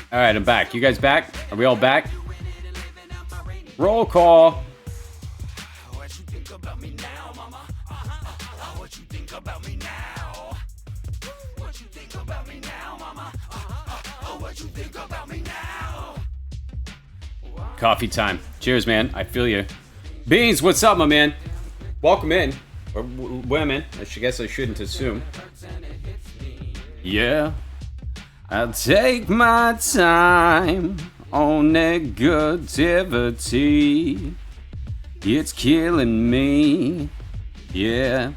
All right, I'm back. You guys back? Are we all back? Roll call. What you think about me now, mama? What you think about me now? What you think about me now, mama? What you think about me now? Coffee time. Cheers, man. I feel you. Beans, what's up, my man? Welcome in. Or women. I guess I shouldn't assume. Yeah. I'll take my time on negativity. It's killing me. Yeah.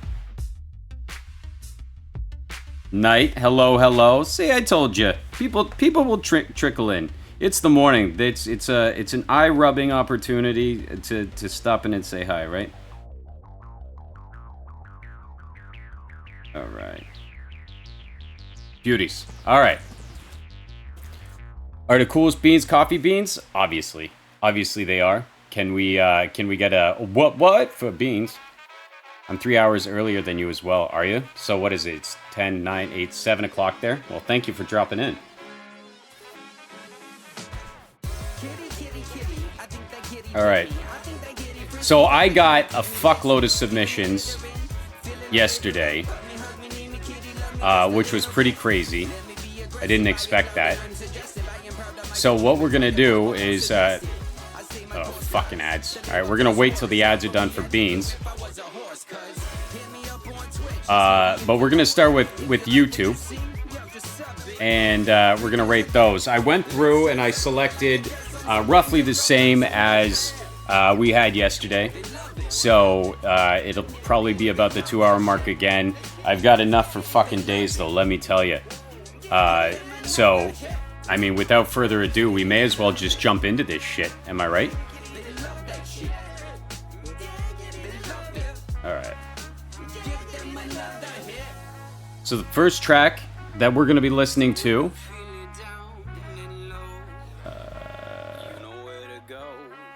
Night. Hello, hello. See, I told you. People will trickle in. It's the morning. It's an eye-rubbing opportunity to stop in and say hi, right? All right. Beauties. All right. Are the coolest beans coffee beans? Obviously they are. Can we get a what for beans? I'm 3 hours earlier than you as well. Are you? So what is it? It's 10, 9, 8, 7 o'clock there. Well, thank you for dropping in. All right. So I got a fuckload of submissions yesterday, which was pretty crazy. I didn't expect that. So what we're gonna do is, oh, fucking ads. All right, we're gonna wait till the ads are done for beans. But we're gonna start with YouTube, and we're gonna rate those. I went through and I selected roughly the same as we had yesterday. So it'll probably be about the 2-hour mark again. I've got enough for fucking days, though, let me tell you. So, I mean, without further ado, we may as well just jump into this shit. Am I right? All right. So the first track that we're going to be listening to...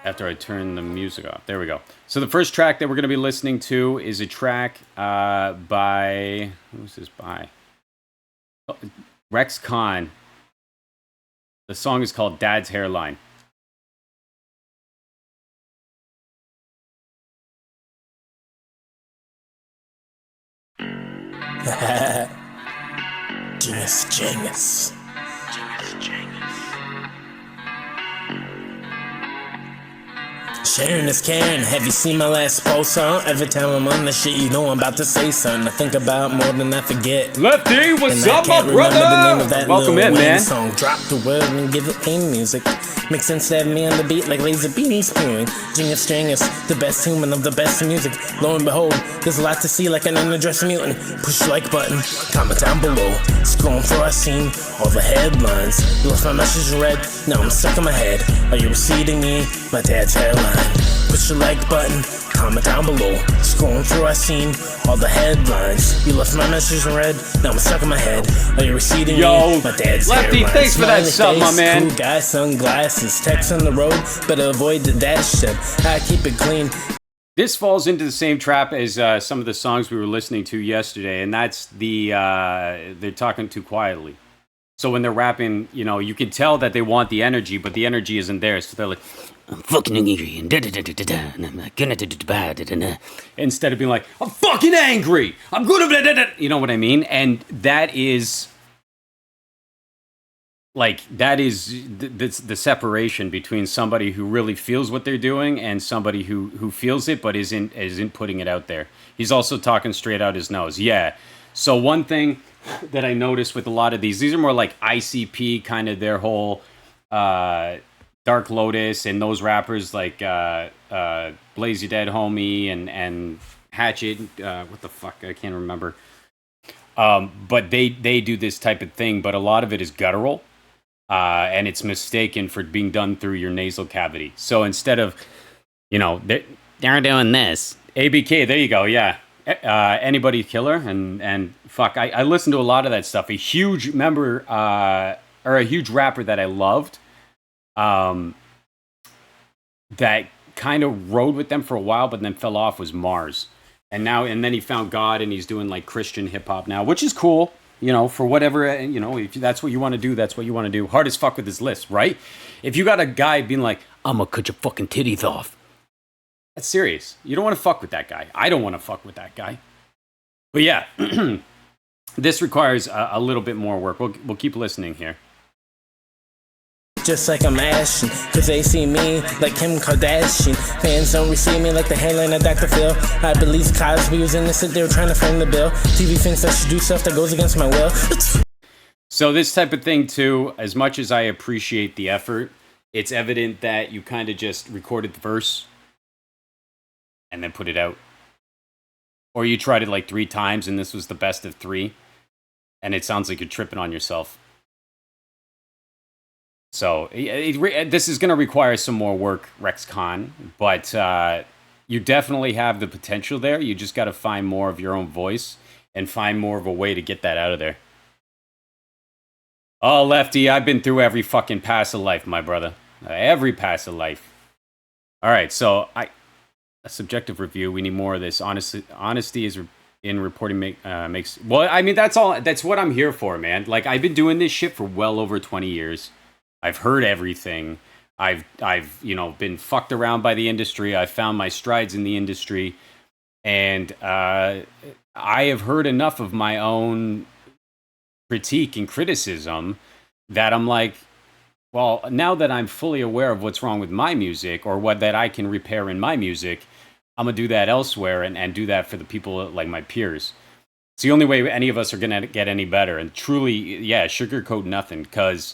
after I turn the music off. There we go. So the first track that we're going to be listening to is a track by... Who's this by? Oh, Rex Khan. The song is called Dad's Hairline. Genius. Sharing is caring. Have you seen my last post, huh? Every time I'm on the shit, you know I'm about to say something. I think about more than I forget. Lefty, what's up, my brother? Welcome in, man. Song. Drop the word and give it theme music. Mix and stab me on the beat like laser beanie spewing. Genius, the best human of the best music. Lo and behold, there's a lot to see like an unaddressed mutant. Push the like button, comment down below. Scrolling for I seen all the headlines. You left my message read, now I'm stuck in my head. Are you receding me? My dad's hairline. Push the like button, comment down below. Scrolling through I seen all the headlines. You left my message read, now I'm stuck in my head. Are you receding me? My dad's Lefty, hairline. thanks for that sub, my man. Cool guy, sunglasses, text on the road, better avoid the dash shit. I keep it clean. This falls into the same trap as some of the songs we were listening to yesterday, and that's the they're talking too quietly. So when they're rapping, you know, you can tell that they want the energy, but the energy isn't there. So they're like, I'm fucking angry, and and I'm gonna da. Instead of being like, I'm fucking angry, I'm gonna you know what I mean? And that is the separation between somebody who really feels what they're doing and somebody who feels it but isn't putting it out there. He's also talking straight out his nose. Yeah. So one thing that I noticed with a lot of these are more like ICP, kind of their whole Dark Lotus and those rappers like Blaze Your Dead Homie and Hatchet. What the fuck? I can't remember. But they do this type of thing, but a lot of it is guttural. And it's mistaken for being done through your nasal cavity. So instead of, you know, they're doing this. ABK, there you go, yeah. Anybody Killer, and fuck, I listened to a lot of that stuff. A huge member, or a huge rapper that I loved, that kind of rode with them for a while, but then fell off was Mars. And then he found God, and he's doing like Christian hip hop now, which is cool. You know, for whatever, you know, if that's what you want to do, that's what you want to do. Hard as fuck with this list, right? If you got a guy being like, I'm gonna cut your fucking titties off. That's serious. You don't want to fuck with that guy. I don't want to fuck with that guy. But yeah, this requires a little bit more work. We'll keep listening here. Just like I'm ashin', cause they see me like Kim Kardashian. Fans don't receive me like the hairline of Dr. Phil. I believe Cosby was innocent, they were trying to frame the bill. TV thinks I should do stuff that goes against my will. So this type of thing too, as much as I appreciate the effort, it's evident that you kind of just recorded the verse and then put it out. Or you tried it like 3 times and this was the best of 3. And it sounds like you're tripping on yourself. So this is going to require some more work, Rex Khan, but you definitely have the potential there. You just got to find more of your own voice and find more of a way to get that out of there. Oh, Lefty, I've been through every fucking pass of life, my brother. Every pass of life. All right, so a subjective review. We need more of this. Honesty is in reporting makes... Well, I mean, that's all. That's what I'm here for, man. Like, I've been doing this shit for well over 20 years. I've heard everything. I've you know, been fucked around by the industry. I've found my strides in the industry. And I have heard enough of my own critique and criticism that I'm like, well, now that I'm fully aware of what's wrong with my music or what that I can repair in my music, I'm going to do that elsewhere and do that for the people like my peers. It's the only way any of us are going to get any better. And truly, yeah, sugarcoat nothing, because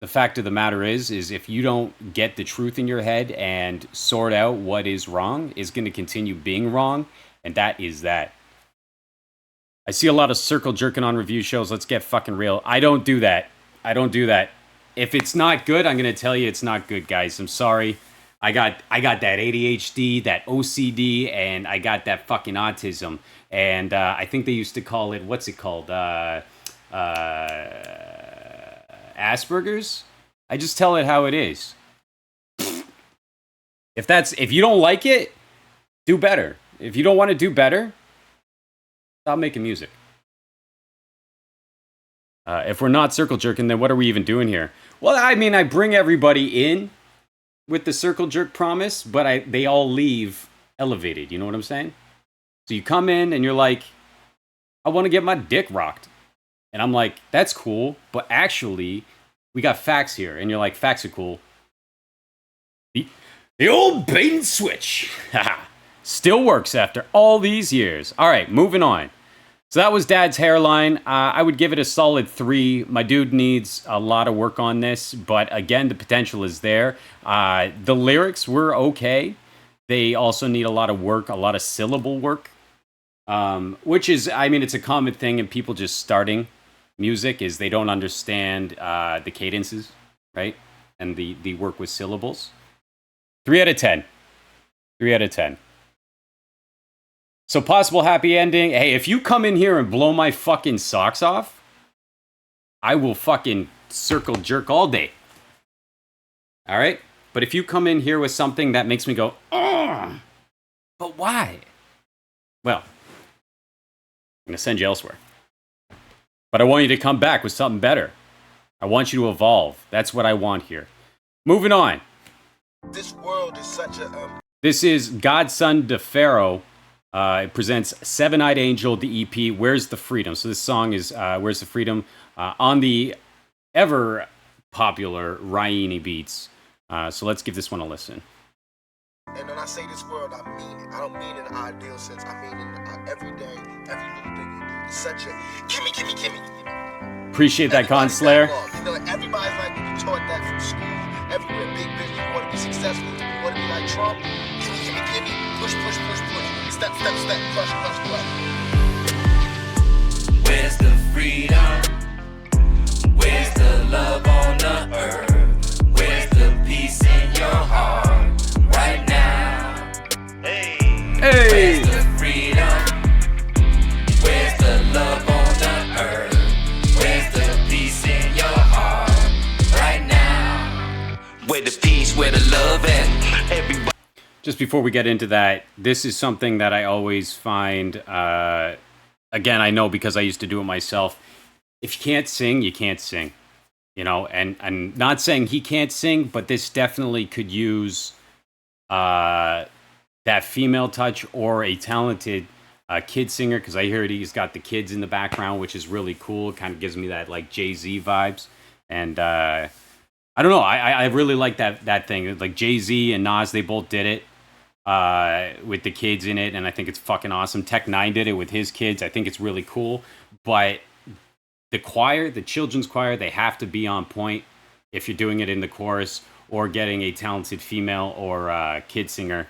the fact of the matter is if you don't get the truth in your head and sort out what is wrong, is going to continue being wrong, and that is that. I see a lot of circle jerking on review shows. Let's get fucking real. I don't do that. If it's not good, I'm going to tell you it's not good, guys. I'm sorry. I got that ADHD, that OCD, and I got that fucking autism. And I think they used to call it, what's it called? Asperger's. I just tell it how it is. If you don't like it, do better. If you don't want to do better, stop making music. If we're not circle jerking, then what are we even doing here? Well, I mean, I bring everybody in with the circle jerk promise, but they all leave elevated. You know what I'm saying? So you come in and you're like, I want to get my dick rocked. And I'm like, that's cool, but actually, we got facts here. And you're like, facts are cool. The old bait and switch. Still works after all these years. All right, moving on. So that was Dad's Hairline. I would give it a solid 3. My dude needs a lot of work on this, but again, the potential is there. The lyrics were okay. They also need a lot of work, a lot of syllable work, which is, I mean, it's a common thing in people just starting music, is they don't understand the cadences, right? And the work with syllables. 3 out of 10. 3 out of 10. So possible happy ending. Hey, if you come in here and blow my fucking socks off, I will fucking circle jerk all day. All right? But if you come in here with something that makes me go, ugh, but why? Well, I'm going to send you elsewhere. But I want you to come back with something better. I want you to evolve. That's what I want here. Moving on. This world is such a... This is Godson DeFaro. It presents Seven-Eyed Angel, the EP, Where's the Freedom? So this song is Where's the Freedom? On the ever-popular Raini Beats. So let's give this one a listen. And when I say this world, I mean it. I don't mean in an ideal sense. I mean in every day, every little thing you do. It's such a gimme. Appreciate that, Conslayer. You know, everybody's like, you taught that from school. Everywhere, big business, you want to be successful, you want to be like Trump. Gimme. Push. Step, crush. Where's the freedom? Where's the love on the earth? Where's the peace in your heart right now? Hey. Where's the freedom? Where's the love on the earth? Where's the peace in your heart right now? Where the peace, where the love at? Everybody. Just before we get into that, this is something that I always find, again, I know because I used to do it myself, if you can't sing, you can't sing. You know, and I'm not saying he can't sing, but this definitely could use that female touch or a talented kid singer, because I heard he's got the kids in the background, which is really cool. It kind of gives me that like Jay-Z vibes. And I don't know, I really like that thing. Like Jay-Z and Nas, they both did it with the kids in it, and I think it's fucking awesome. Tech Nine did it with his kids. I think it's really cool. But the choir, the children's choir, they have to be on point if you're doing it in the chorus, or getting a talented female or kid singer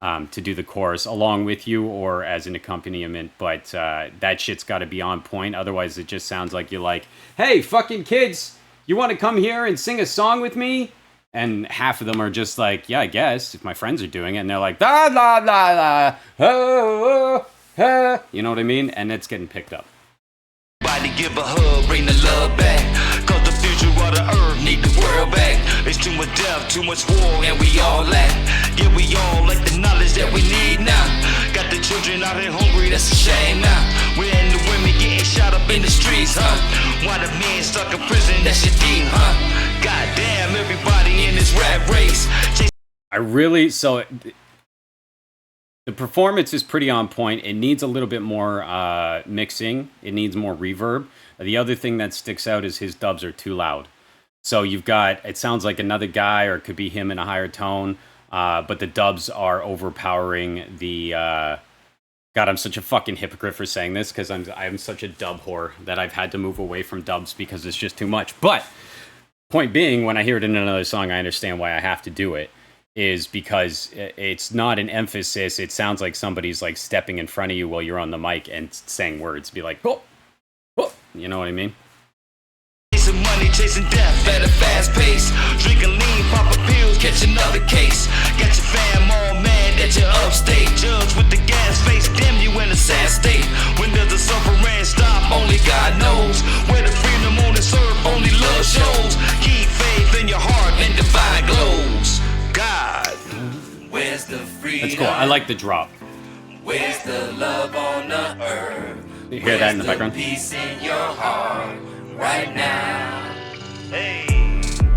to do the chorus along with you or as an accompaniment. But that shit's got to be on point. Otherwise, it just sounds like you're like, hey, fucking kids, you want to come here and sing a song with me? And half of them are just like, yeah, I guess, if my friends are doing it. And they're like, la, la, la, la, oh, oh, oh. You know what I mean? And it's getting picked up. Body give a hug, bring the love back. Cause the future of the earth need the world back. It's too much death, too much war, and we all lack. Yeah, we all like the knowledge that we need now. Got the children out here hungry, that's a shame now. When the women getting shot up in the streets, huh? Why the men stuck in prison, that's your theme, huh? Goddamn, everybody in this rap race. The performance is pretty on point. It needs a little bit more mixing. It needs more reverb. The other thing that sticks out is his dubs are too loud. So you've got, it sounds like another guy, or it could be him in a higher tone, but the dubs are overpowering the... God, I'm such a fucking hypocrite for saying this, because I'm such a dub whore that I've had to move away from dubs because it's just too much. But, point being, when I hear it in another song, I understand why I have to do it. Is because it's not an emphasis. It sounds like somebody's like stepping in front of you while you're on the mic and saying words. Be like, oh, oh, you know what I mean? Chasing money, chasing death at a fast pace. Drinking lean, popping pills, catch another case. Got your fam all mad that you're upstate. Judge with the gas face, damn you in a sad state. When does the suffering stop? Only God knows. Where the freedom on this earth, only love shows. Keep faith in your heart and divine glows. God, where's the freedom? That's cool. I like the drop. Where's the love on the earth? You hear that in the background? Peace in your heart right now. Hey,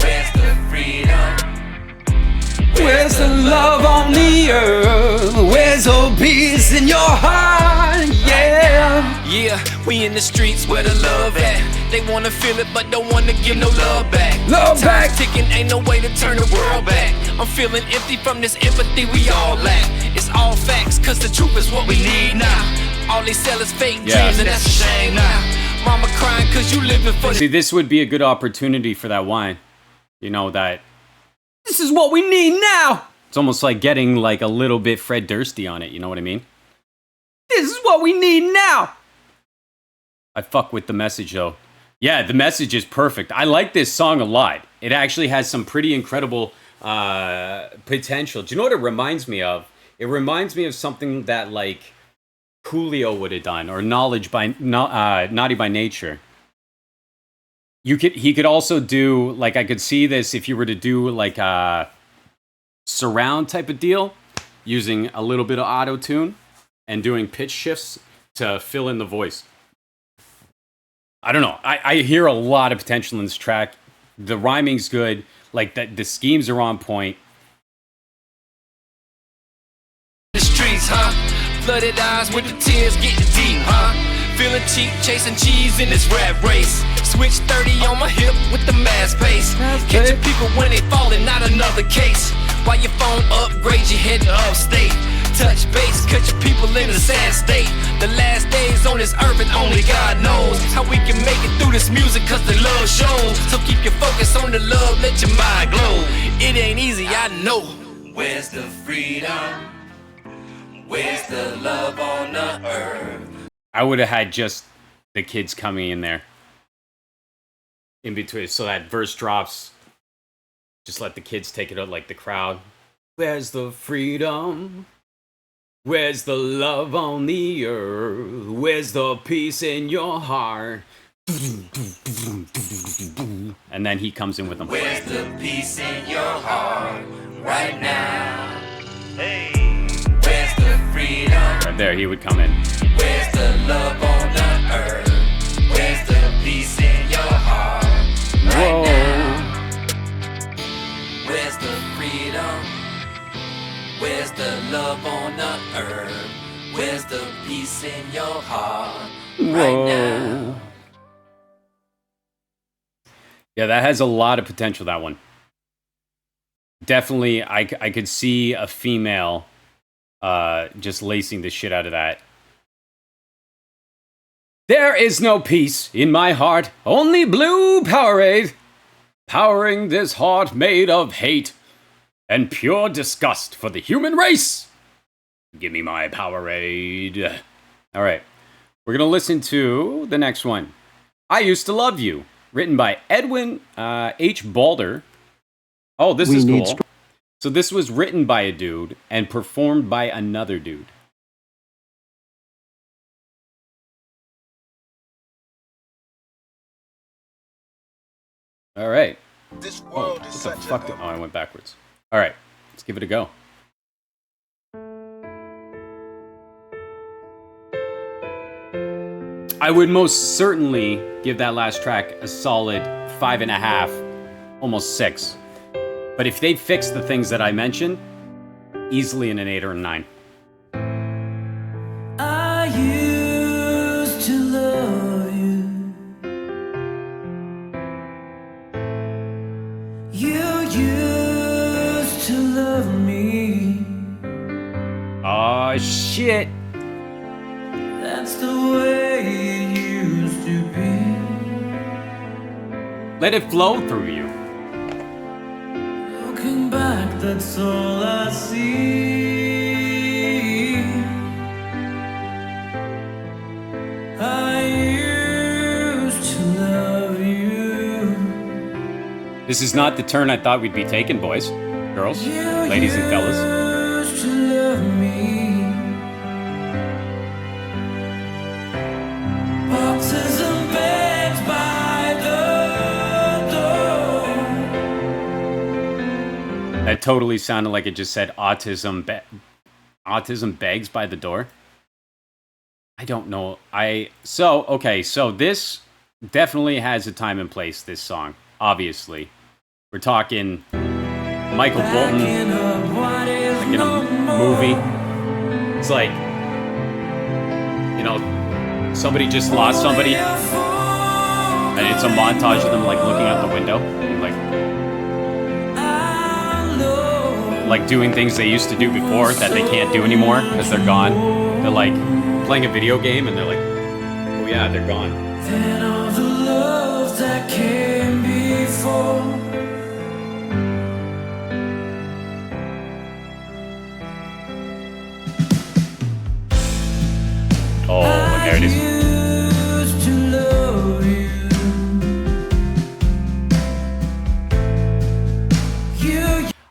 where's the freedom? Where's the love on the earth? Where's the peace in your heart? Yeah. Yeah, we in the streets where the love at. They wanna feel it but don't wanna give no love back. Love back. Time's ticking, ain't no way to turn the world back. I'm feeling empty from this empathy we all lack. It's all facts, cause the truth is what we need now. All they sell is fake dreams, and that's a shame now. Mama crying cause you living for See, this would be a good opportunity for that wine. You know, that this is what we need now. It's almost like getting like a little bit Fred Dursty on it, you know what I mean? This is what we need now. I fuck with the message though. Yeah, the message is perfect. I like this song a lot. It actually has some pretty incredible potential. Do you know what it reminds me of? It reminds me of something that like Coolio would have done, or Naughty by Nature. He could also do, like, I could see this if you were to do like a surround type of deal, using a little bit of auto-tune and doing pitch shifts to fill in the voice. I don't know. I hear a lot of potential in this track. The rhyming's good. Like, the schemes are on point. the streets, huh? Flooded eyes with the tears getting deep, huh? Feeling cheap, chasing cheese in this rap race. Switch 30 on my hip with the mass pace. Catching people when they falling, not another case. While your phone upgrades, you heading upstate. Touch base, cut your people in a sad state. The last days on this earth and only God knows how we can make it through this music, cause the love shows. So keep your focus on the love, let your mind glow. It ain't easy, I know. Where's the freedom? Where's the love on the earth? I would have had just the kids coming in there. In between, so that verse drops. Just let the kids take it out like the crowd. Where's the freedom? Where's the love on the earth? Where's the peace in your heart? And then he comes in with them. Where's the peace in your heart right now? Hey, where's the freedom? Right there, he would come in. Where's the love on the earth? Where's the peace earth? Where's the peace in your heart Whoa. right now? Yeah, that has a lot of potential, that one. Definitely, I could see a female just lacing the shit out of that. There is no peace in my heart, only blue Powerade, powering this heart made of hate and pure disgust for the human race. Give me my Powerade. All right, we're going to listen to the next one. I Used to Love You, written by Edwin H. Balder. Oh, this is cool. So this was written by a dude and performed by another dude. All right. This Oh, world what is the such fuck? a Oh, I went backwards. All right, let's give it a go. I would most certainly give that last track a solid 5.5, almost 6. But if they fix the things that I mentioned, easily in an 8 or a 9. I used to love you. You used to love me. Oh shit! That's the way it used to be. Let it flow through you. Looking back, that's all I see. I used to love you. This is not the turn I thought we'd be taking, boys, girls, ladies and fellas. Used to love me. Boxes and beds by the door. That totally sounded like it just said autism begs by the door. I don't know. So this definitely has a time and place, this song. Obviously. We're talking Michael Bolton, like in a movie. It's like, you know, somebody just lost somebody, and it's a montage of them like looking out the window, and, like doing things they used to do before that they can't do anymore because they're gone. They're like playing a video game, and they're like, oh yeah, they're gone. Then all the love that came before. Oh, and there it is. Used to love you.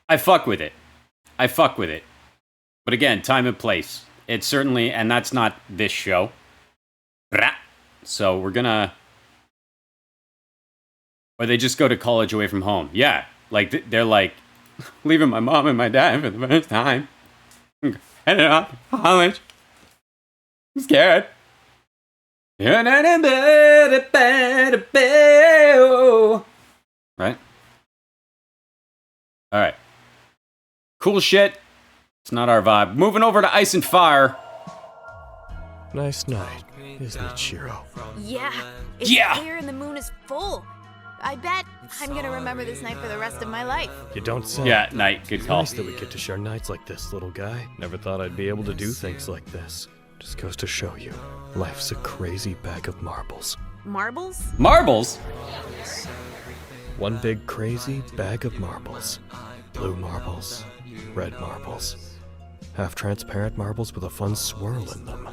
I fuck with it. But again, time and place. It's certainly, and that's not this show. So we're gonna, or they just go to college away from home. Yeah, like they're like leaving my mom and my dad for the first time. Heading off to college. I'm scared. Right? All right. Cool shit. It's not our vibe. Moving over to Ice and Fire. Nice night, isn't it, Shiro? Yeah, it's clear and the moon is full. I bet I'm gonna remember this night for the rest of my life. You don't say. Yeah, night. Good It's call. nice that we get to share nights like this, little guy. Never thought I'd be able to do things like this. Just goes to show you, life's a crazy bag of marbles. Marbles? Marbles? One big crazy bag of marbles. Blue marbles, red marbles. Half transparent marbles with a fun swirl in them.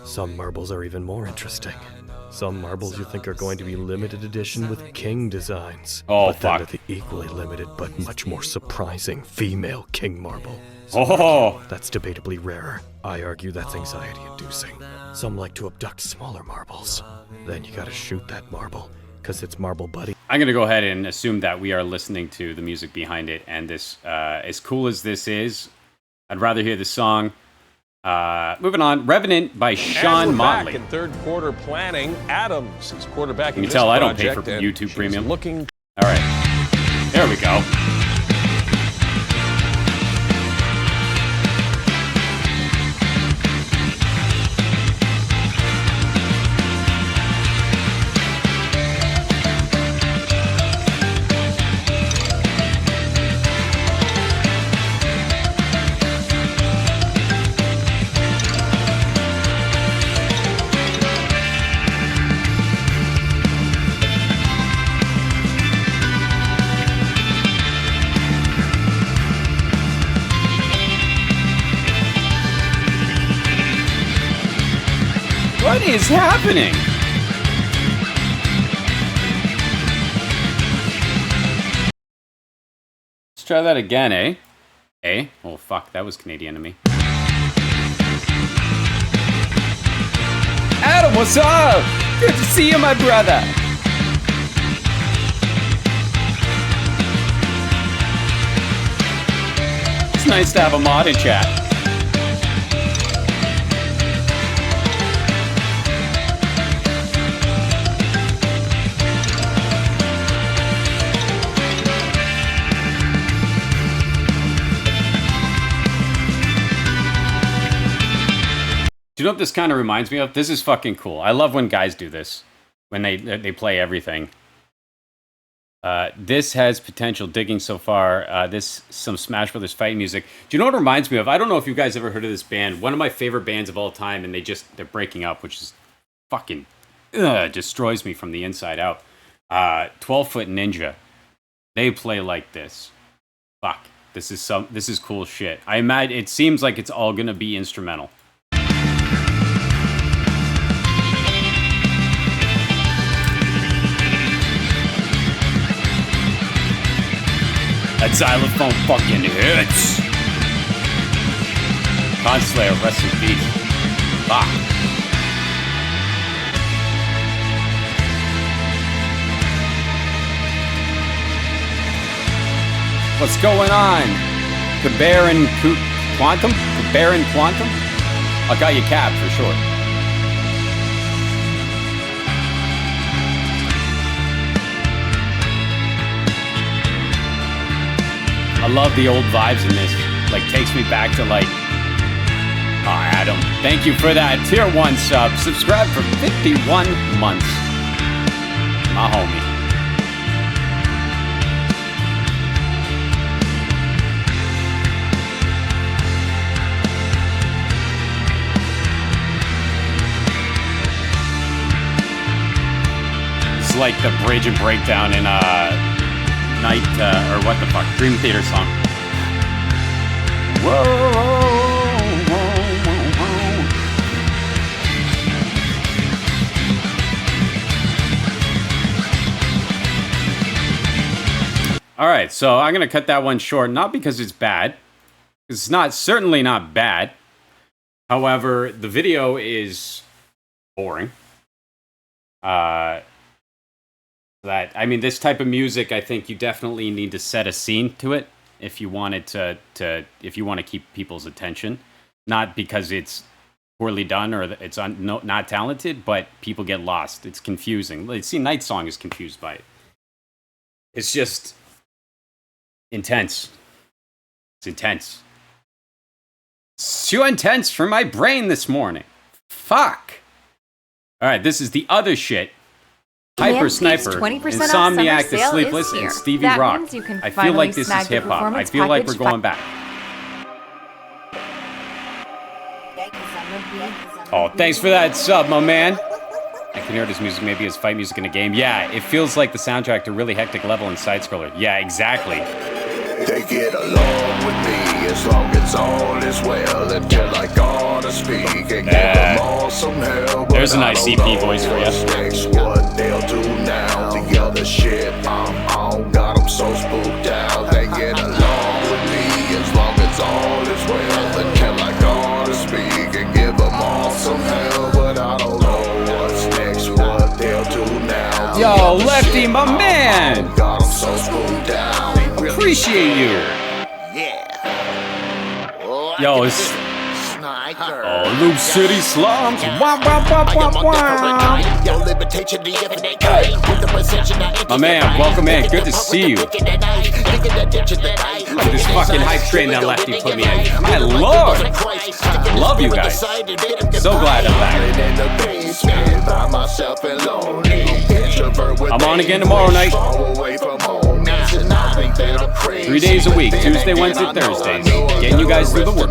Some marbles are even more interesting. Some marbles you think are going to be limited edition with king designs. Oh, but then fuck. they're the equally limited but much more surprising female king marble. Oh, That's debatably rarer. I argue that's anxiety-inducing. Some like to abduct smaller marbles. Then you gotta shoot that marble, 'cause it's Marble Buddy. I'm going to go ahead and assume that we are listening to the music behind it. And this, as cool as this is, I'd rather hear the song. Moving on, Revenant by Sean And we're Motley. back in third quarter planning. Adams is quarterbacking You can this tell I don't pay for project, and YouTube she's Premium. Looking All right, there we go. What is happening? Let's try that again, eh? Eh? Oh, fuck, that was Canadian to me. Adam, what's up? Good to see you, my brother. It's nice to have a mod in chat. Do you know what this kind of reminds me of? This is fucking cool. I love when guys do this. When they play everything. This has potential digging so far. This some Smash Brothers fight music. Do you know what it reminds me of? I don't know if you guys ever heard of this band. One of my favorite bands of all time, and they're breaking up, which is fucking destroys me from the inside out. 12 Foot Ninja. They play like this. Fuck. This is cool shit. I imagine it seems like it's all gonna be instrumental. That xylophone fucking hits. Conslayer, rest in peace. Fuck. What's going on? Cabaret Quantum? Cabaret Quantum? I got you capped for sure. I love the old vibes in this. Like, takes me back to, like... Oh, Adam. Thank you for that Tier 1 sub. Subscribe for 51 months. My homie. It's like the bridge and breakdown in, Night, or what the fuck, Dream Theater song. Whoa, whoa, whoa, whoa. All right, so I'm gonna cut that one short, not because it's bad. It's certainly not bad. However, the video is boring. This type of music, I think you definitely need to set a scene to it if you want it if you want to keep people's attention. Not because it's poorly done or it's not talented, but people get lost. It's confusing. See, Night Song is confused by it. It's just intense. It's intense. It's too intense for my brain this morning. Fuck. All right, this is the other shit. Hyper Sniper, Insomniac, The Sleepless, and Stevie Rock. I feel like this is hip hop. I feel like we're going back. Oh, thanks for that sub, my man. I can hear this music maybe as fight music in a game. Yeah, it feels like the soundtrack to a really hectic level and side scroller. Yeah, exactly. They get along with me as long as all is well. Until I gotta speak and give them all some help. There's a nice EP voice for you. Next, what they'll do now. The other shit I'm on got them so spooked out. They get along with me as long as all is well. Until I gotta speak and give them all some help. But I don't know what's next, what they'll do now. Yo, Lefty, my man! Got them so spooked out. Appreciate you. Yeah. Yo, it's oh, Loop City Slums. Wow, wow, wow, wow, wow. My man, welcome in. Good to see you. Look at this fucking hype train that Lefty put me in. My lord. I love you guys. So glad I'm back. I'm on again tomorrow night. 3 days a week, Tuesday, Wednesday, Thursdays. Getting you guys through the work.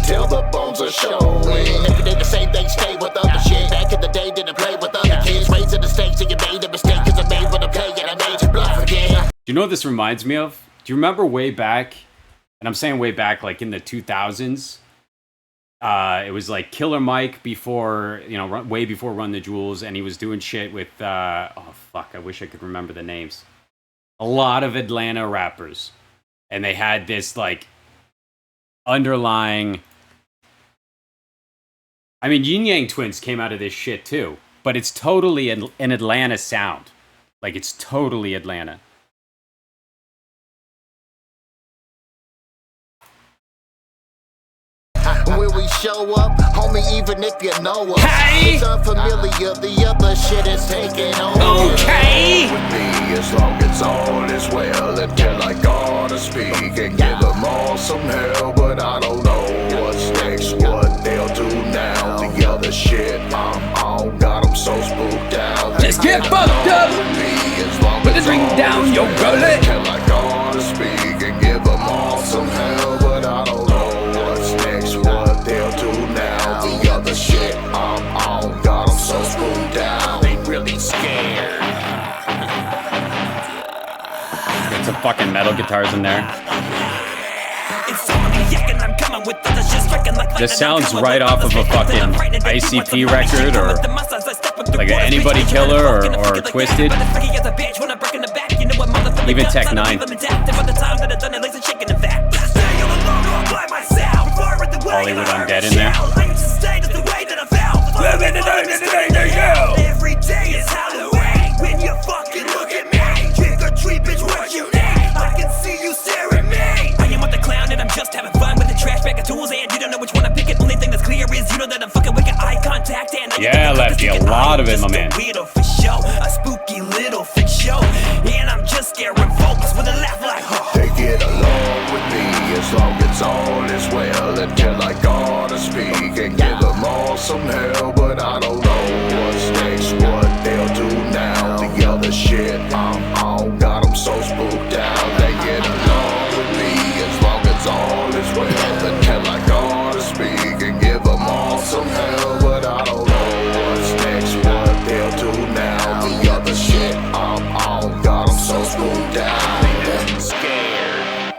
Till the bones are showing. If they the same thing, stay with other shit. Back in the day, didn't play with other kids. Raising the stakes, and you made a mistake. Cause I made what I play, and I made you bluff again. Do you know what this reminds me of? Do you remember way back, and I'm saying way back, like in the 2000s, It was like Killer Mike before, way before Run the Jewels, and he was doing shit with, oh fuck, I wish I could remember the names. A lot of Atlanta rappers. And they had this, like, underlying... I mean, Yin Yang Twins came out of this shit, too. But it's totally an Atlanta sound. Like, it's totally Atlanta. When we show up, homie, even if you know us, Hey! it's unfamiliar, the other shit is taking over. Okay! With me, as long as all is well, until I gotta speak and give them all some hell. But I don't know what's next, what they'll do now. The other shit I'm on, got them so spooked out. Let's get fucked up! Put the drink down your gullet! Until I gotta speak and give them all some hell. But I don't know what's next, what they'll do now. The other shit I'm on, got them so spooked out. They really scared. Get some fucking metal guitars in there. This sounds right off of a fucking ICP record or like an Anybody Killer or Twisted. Even Tech 9. Hollywood Undead in there. Every day is Halloween when you fucking look at me. Trick or treat, bitch, what you need? I can see you staring at me. I am not the clown and I'm just having fun with the trash bag of tools, and you don't know which one I'm picking. Only thing that's clear is you know that I'm fucking with eye contact. And Yeah, Lefty, a lot of it, my man. Weirdo for show, a spooky little freak show, and I'm just scaring folks with a laugh like, oh. They get along with me as long as all is well, until I gotta speak and give them all some hell. But I don't know what's next, what they'll do now. The other shit I'm on, got them so spooked out. They get along with me as long as all is well, until I gotta speak and give them all some hell. But I don't know what's next, what they'll do now. The other shit I'm on, got them so spooked out. They scared.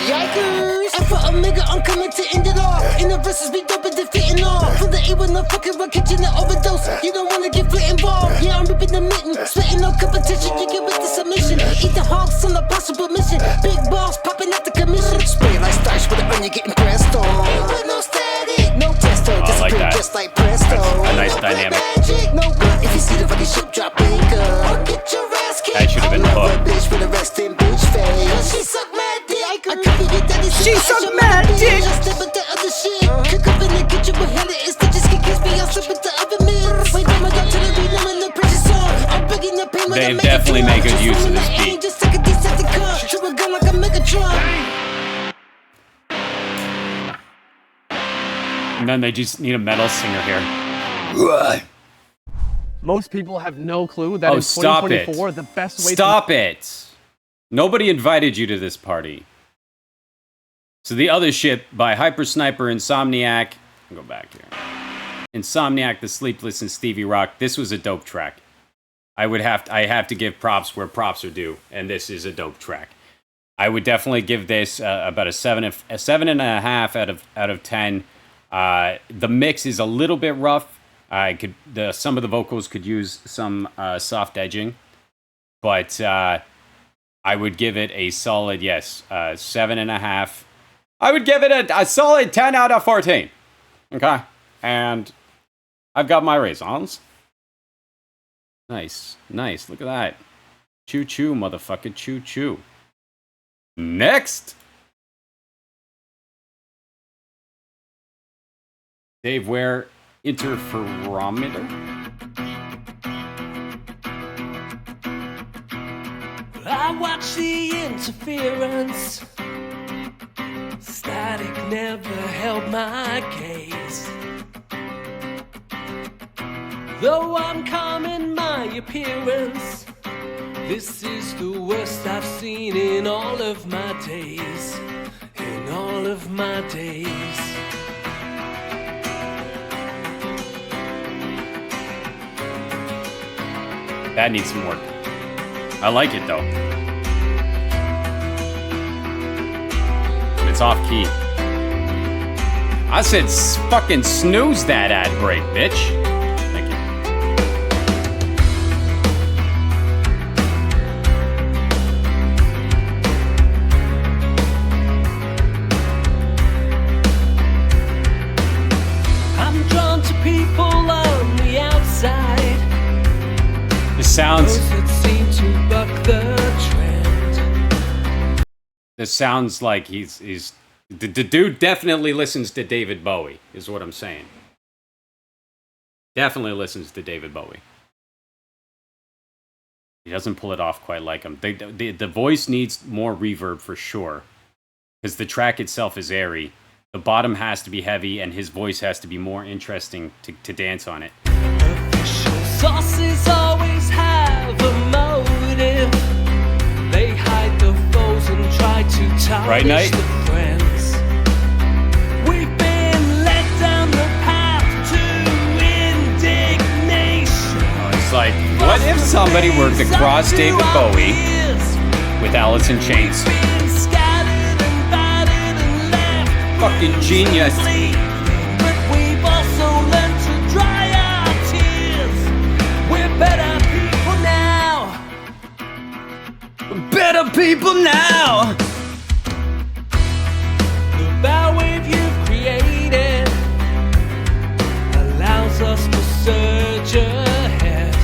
Yikers! I for Omega, I'm coming to end it all. In the verses, we dope and defeating all. From the A with no fucking rock kitchen and overdose. You don't wanna get fit involved. Yeah, I'm ripping the mitten, splitting no competition. You get with the submission. Eat the hogs on a possible mission. Big balls popping out the commission. Spray like starch with the onion getting pressed on. With no static, no testo. I like that. Just like presto. A nice dynamic. Magic, no good. If you see the fucking ship drop anchor, I'll get your ass kicked. That should have been I'll love hooked. a bitch with a resting bitch face. She suck mad dick. I could be your daddy. She suck mad dick. But the other shit. Cook up in the kitchen with hella it's to just kiss me. I'll slip with the other men. Wait, I'm going to the rhythm and the precious song. I'm begging the pain. They definitely make good use of this beat. Just take a decent cut. Trip a gun like a Megatron. And then they just need a metal singer here. Most people have no clue that Oh, in stop 2024, it. the best way Stop it. Nobody invited you to this party. So the other shit by Hyper Sniper, Insomniac. I'll go back here. Insomniac, The Sleepless, and Stevie Rock. This was a dope track. I have to give props where props are due, and this is a dope track. I would definitely give this about a 7.5 out of 10. The mix is a little bit rough. Some of the vocals could use some soft edging, but I would give it a solid 7.5. I would give it a solid 10 out of 14. Okay, and I've got my raisons. Nice. Look at that. Choo choo, motherfucker. Choo choo. Next. Dave Ware, Interferometer. I watch the interference. Static never held my gaze. Though I'm calm in my appearance, this is the worst I've seen in all of my days. In all of my days. That needs some work. I like it though. it's off key. I said fucking snooze that ad break, bitch. Thank you. I'm drawn to people on the outside. It sounds. Those that seem to buck the trend. This sounds like he's the dude definitely listens to David Bowie, is what I'm saying. Definitely listens to David Bowie. He doesn't pull it off quite like him. The voice needs more reverb for sure, because the track itself is airy. The bottom has to be heavy, and his voice has to be more interesting to dance on it. Official sauces always have a motive. They hide the foes and try to tarnish Right, Knight? the friends. We've been led down the path to indignation. It's like, what if somebody were to cross David Bowie with Alice in Chains? Been scattered and battered and left Fucking genius. but we've also learned to dry our tears. We're better people now. Better people now! The bow wave you've created allows us to surge ahead.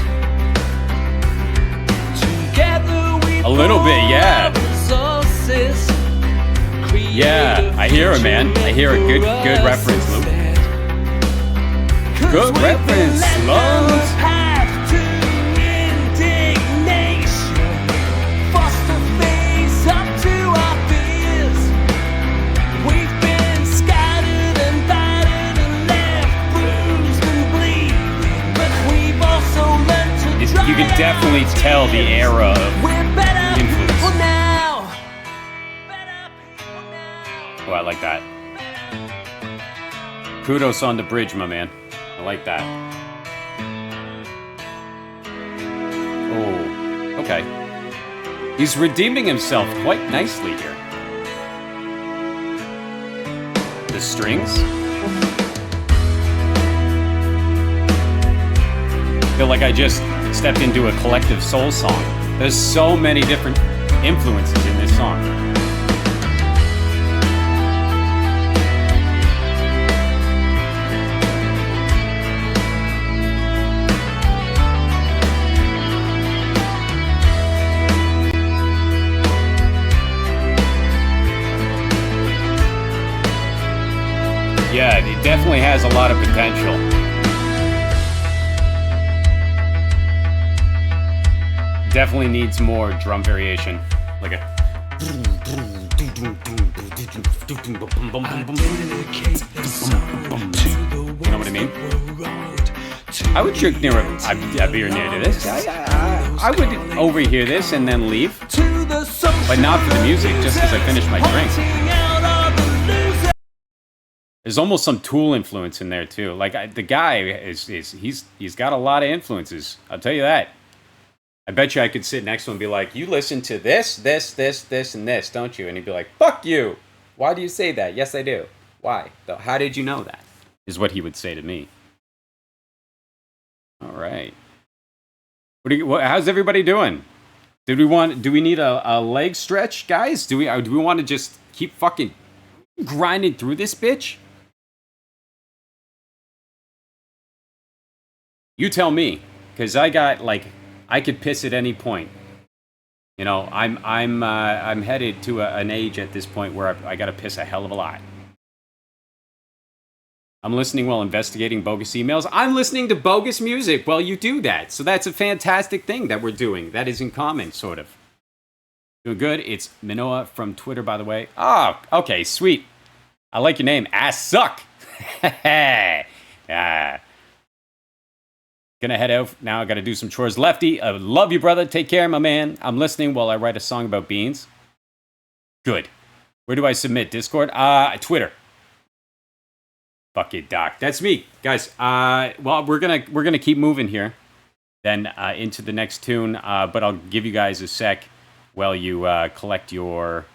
Together we A little bit, yeah. resources. Yeah, I hear it, man. I hear a good reference, Luke. Good reference, Sloans. You can definitely tell the era of influence. Oh, I like that. Kudos on the bridge, my man. I like that. Oh, okay. He's redeeming himself quite nicely here. The strings. I feel like I just stepped into a collective soul song. There's so many different influences in this song. Yeah, it definitely has a lot of potential. Definitely needs more drum variation. Like a. You know what I mean? I would drink near a beer near to this. I would overhear this and then leave, but not for the music, just because I finished my drink. There's almost some Tool influence in there too. Like the guy he's got a lot of influences. I'll tell you that. I bet you I could sit next to him and be like, "You listen to this, this, this, this, and this, don't you?" And he'd be like, "Fuck you! Why do you say that?" "Yes, I do." "Why? Though, how did you know that?" Is what he would say to me. All right. How's everybody doing? Do we need a leg stretch, guys? Do we want to just keep fucking grinding through this bitch? You tell me, because I could piss at any point. You know, I'm headed to an age at this point where I got to piss a hell of a lot. I'm listening while investigating bogus emails. I'm listening to bogus music while you do that. So that's a fantastic thing that we're doing. That is in common, sort of. Doing good. It's Minoa from Twitter, by the way. Oh, okay, sweet. I like your name. Ass suck. Yeah. Gonna head out now. I gotta do some chores. Lefty, I love you, brother. Take care, my man. I'm listening while I write a song about beans. Good. Where do I submit? Discord? Twitter. Fuck it, Doc. That's me, guys. Well, we're gonna keep moving here, then into the next tune. But I'll give you guys a sec while you collect your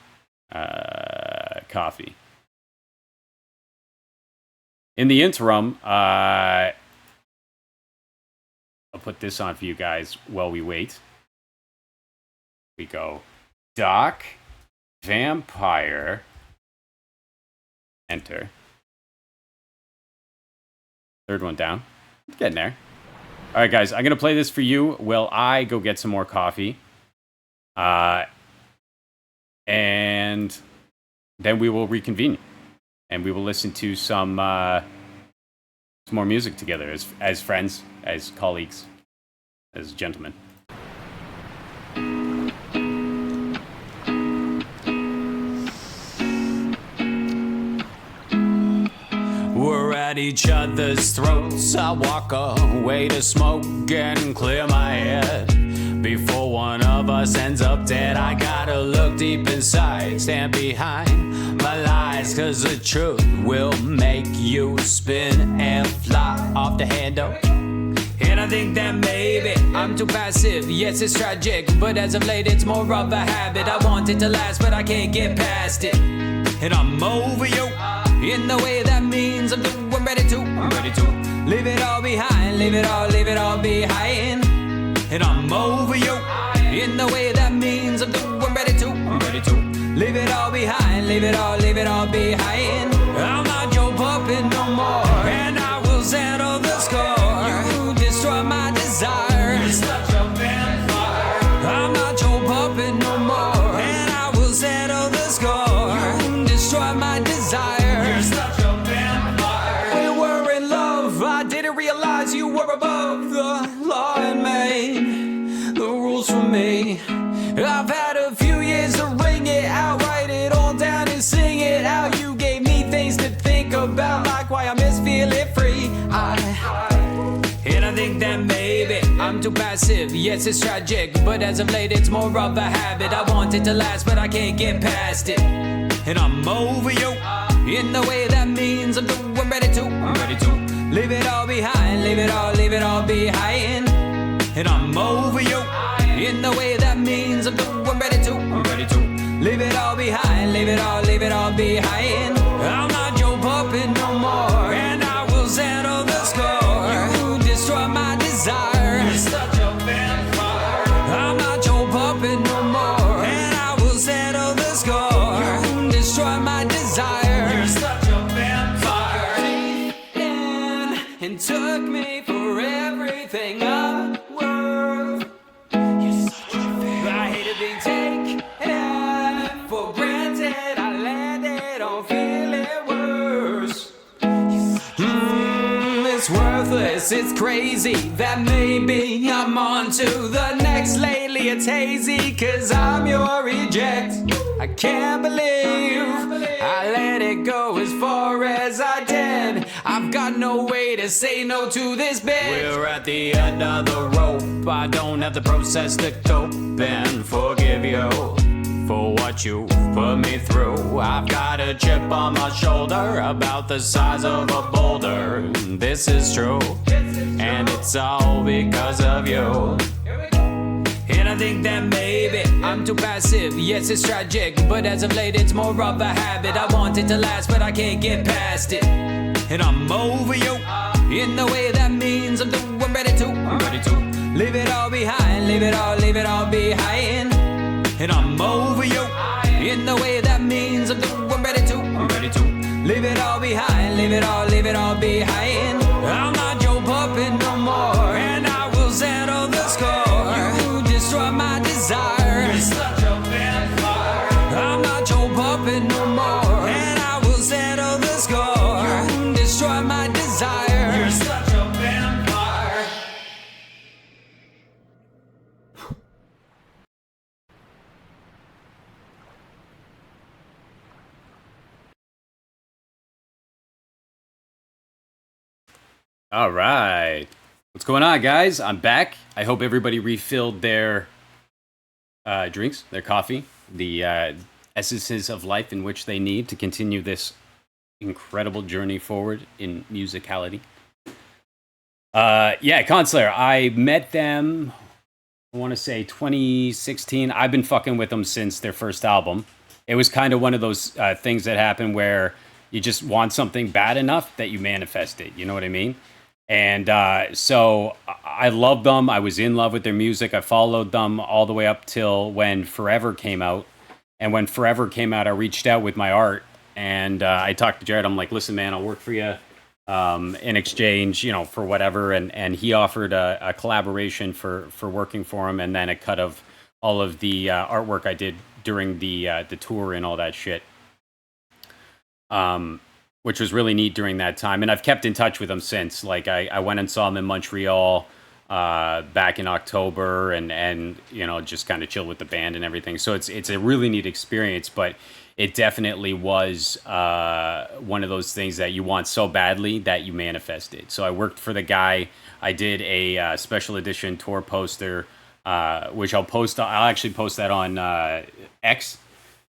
coffee. In the interim, I'll put this on for you guys while we wait. We go Doc, Vampire, enter. Third one down. Getting there. All right, guys, I'm going to play this for you while I go get some more coffee. And then we will reconvene. And we will listen to some more music together as friends, as colleagues, as gentlemen. We're at each other's throats. I walk away to smoke and clear my head. Before one of us ends up dead, I gotta look deep inside, stand behind my lies, cause the truth will make you spin and fly off the handle. And I think that maybe I'm too passive. Yes, it's tragic, but as of late it's more of a habit. I want it to last, but I can't get past it. And I'm over you in the way that means I'm ready to leave it all behind, leave it all behind. And I'm over you in the way that means I'm ready to leave it all behind, leave it all behind. I'm not your puppet no more, and I will settle the score. You destroy my desire. You're such a vampire. I'm not your puppet no more, and I will settle the score. You destroy my desire. You're such a vampire. We were in love. I didn't realize you were above the law and made the rules for me. I've had a few years to ring it out, write it all down and sing it out. You gave me things to think about, like why I miss feeling free. And I think that maybe I'm too passive. Yes, it's tragic, but as of late it's more of a habit. I want it to last, but I can't get past it. And I'm over you in the way that means I'm ready to leave it all behind, leave it all behind. And I'm over you in the way that means I'm ready to leave it all behind, leave it all behind. I'm not your puppet no more, and I will settle the score. You destroy my desire. You're such a vampire. I'm not your puppet no more, and I will settle the score. You destroy my desire. You're such a vampire. And took me for everything I'm worth. You're such a vampire. I hated being taken for granted. I landed on feeling worse. It's worthless, it's crazy that maybe I'm on to the next. Lately it's hazy, cause I'm your reject. I can't believe I let it go as far as I did. I've got no way to say no to this bitch. We're at the end of the rope. I don't have the process to cope and forgive you for what you put me through. I've got a chip on my shoulder about the size of a boulder. This is true, and it's all because of you. And I think that maybe I'm too passive. Yes, it's tragic, but as of late it's more of a habit. I want it to last, but I can't get past it. And I'm over you in the way that means I'm ready to leave it all behind, leave it all behind. And I'm over you in the way that means I'm ready to leave it all behind, leave it all behind. I'm not your puppet no more, and I will settle the score. You destroy my desire. You're such a vampire. I'm not your puppet no more, and I will settle the score. You destroy my desire. You're such a vampire. All right. What's going on, guys? I'm back. I hope everybody refilled their drinks, their coffee, the essences of life in which they need to continue this incredible journey forward in musicality. Yeah, Consular, I met them, I want to say 2016. I've been fucking with them since their first album. it was kind of one of those things that happen where you just want something bad enough that you manifest it. You know what I mean? And so I loved them. I was in love with their music. I followed them all the way up till when Forever came out. And when Forever came out, I reached out with my art. And I talked to Jared. I'm like, listen, man, I'll work for you in exchange, for whatever. And he offered a collaboration for working for him, and then a cut of all of the artwork I did during the tour and all that shit. Which was really neat during that time. And I've kept in touch with him since. Like, I went and saw him in Montreal back in October and just kind of chilled with the band and everything. So it's a really neat experience, but it definitely was one of those things that you want so badly that you manifest it. So I worked for the guy. I did a special edition tour poster, which I'll actually post that on X.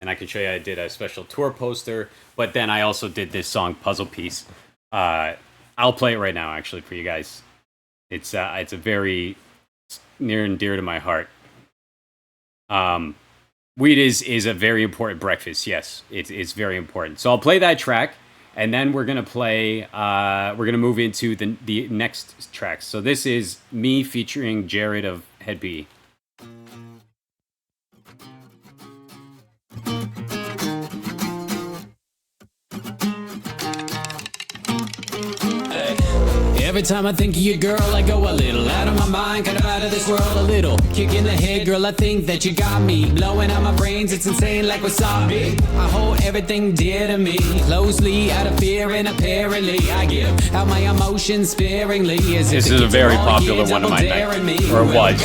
And I can show you I did a special tour poster, but then I also did this song Puzzle Piece. I'll play it right now, actually, for you guys. It's a very near and dear to my heart. Weed is a very important breakfast. Yes, it's very important. So I'll play that track, and then we're gonna play. We're gonna move into the next tracks. So this is me featuring Jared of Head B. Every time I think of you, girl, I go a little out of my mind, kind of out of this world a little. Kick in the head, girl, I think that you got me. Blowing out my brains, it's insane like wasabi. I hold everything dear to me, closely, out of fear, and apparently I give out my emotions sparingly. This is a very popular one of my nights, or it was.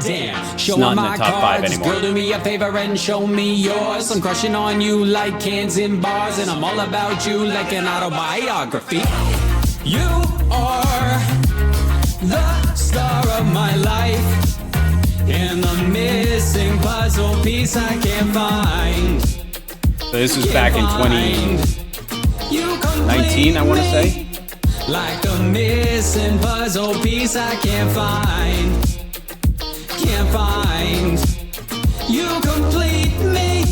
Damn, show it's not in my the top 5 cards. anymore. Girl, do me a favor and show me yours. I'm crushing on you like cans in bars, and I'm all about you like an autobiography. You are the star of my life, and the missing puzzle piece I can't find. So this was back in 2019, I want to say. Like a missing puzzle piece I can't find. Can't find. You complete me.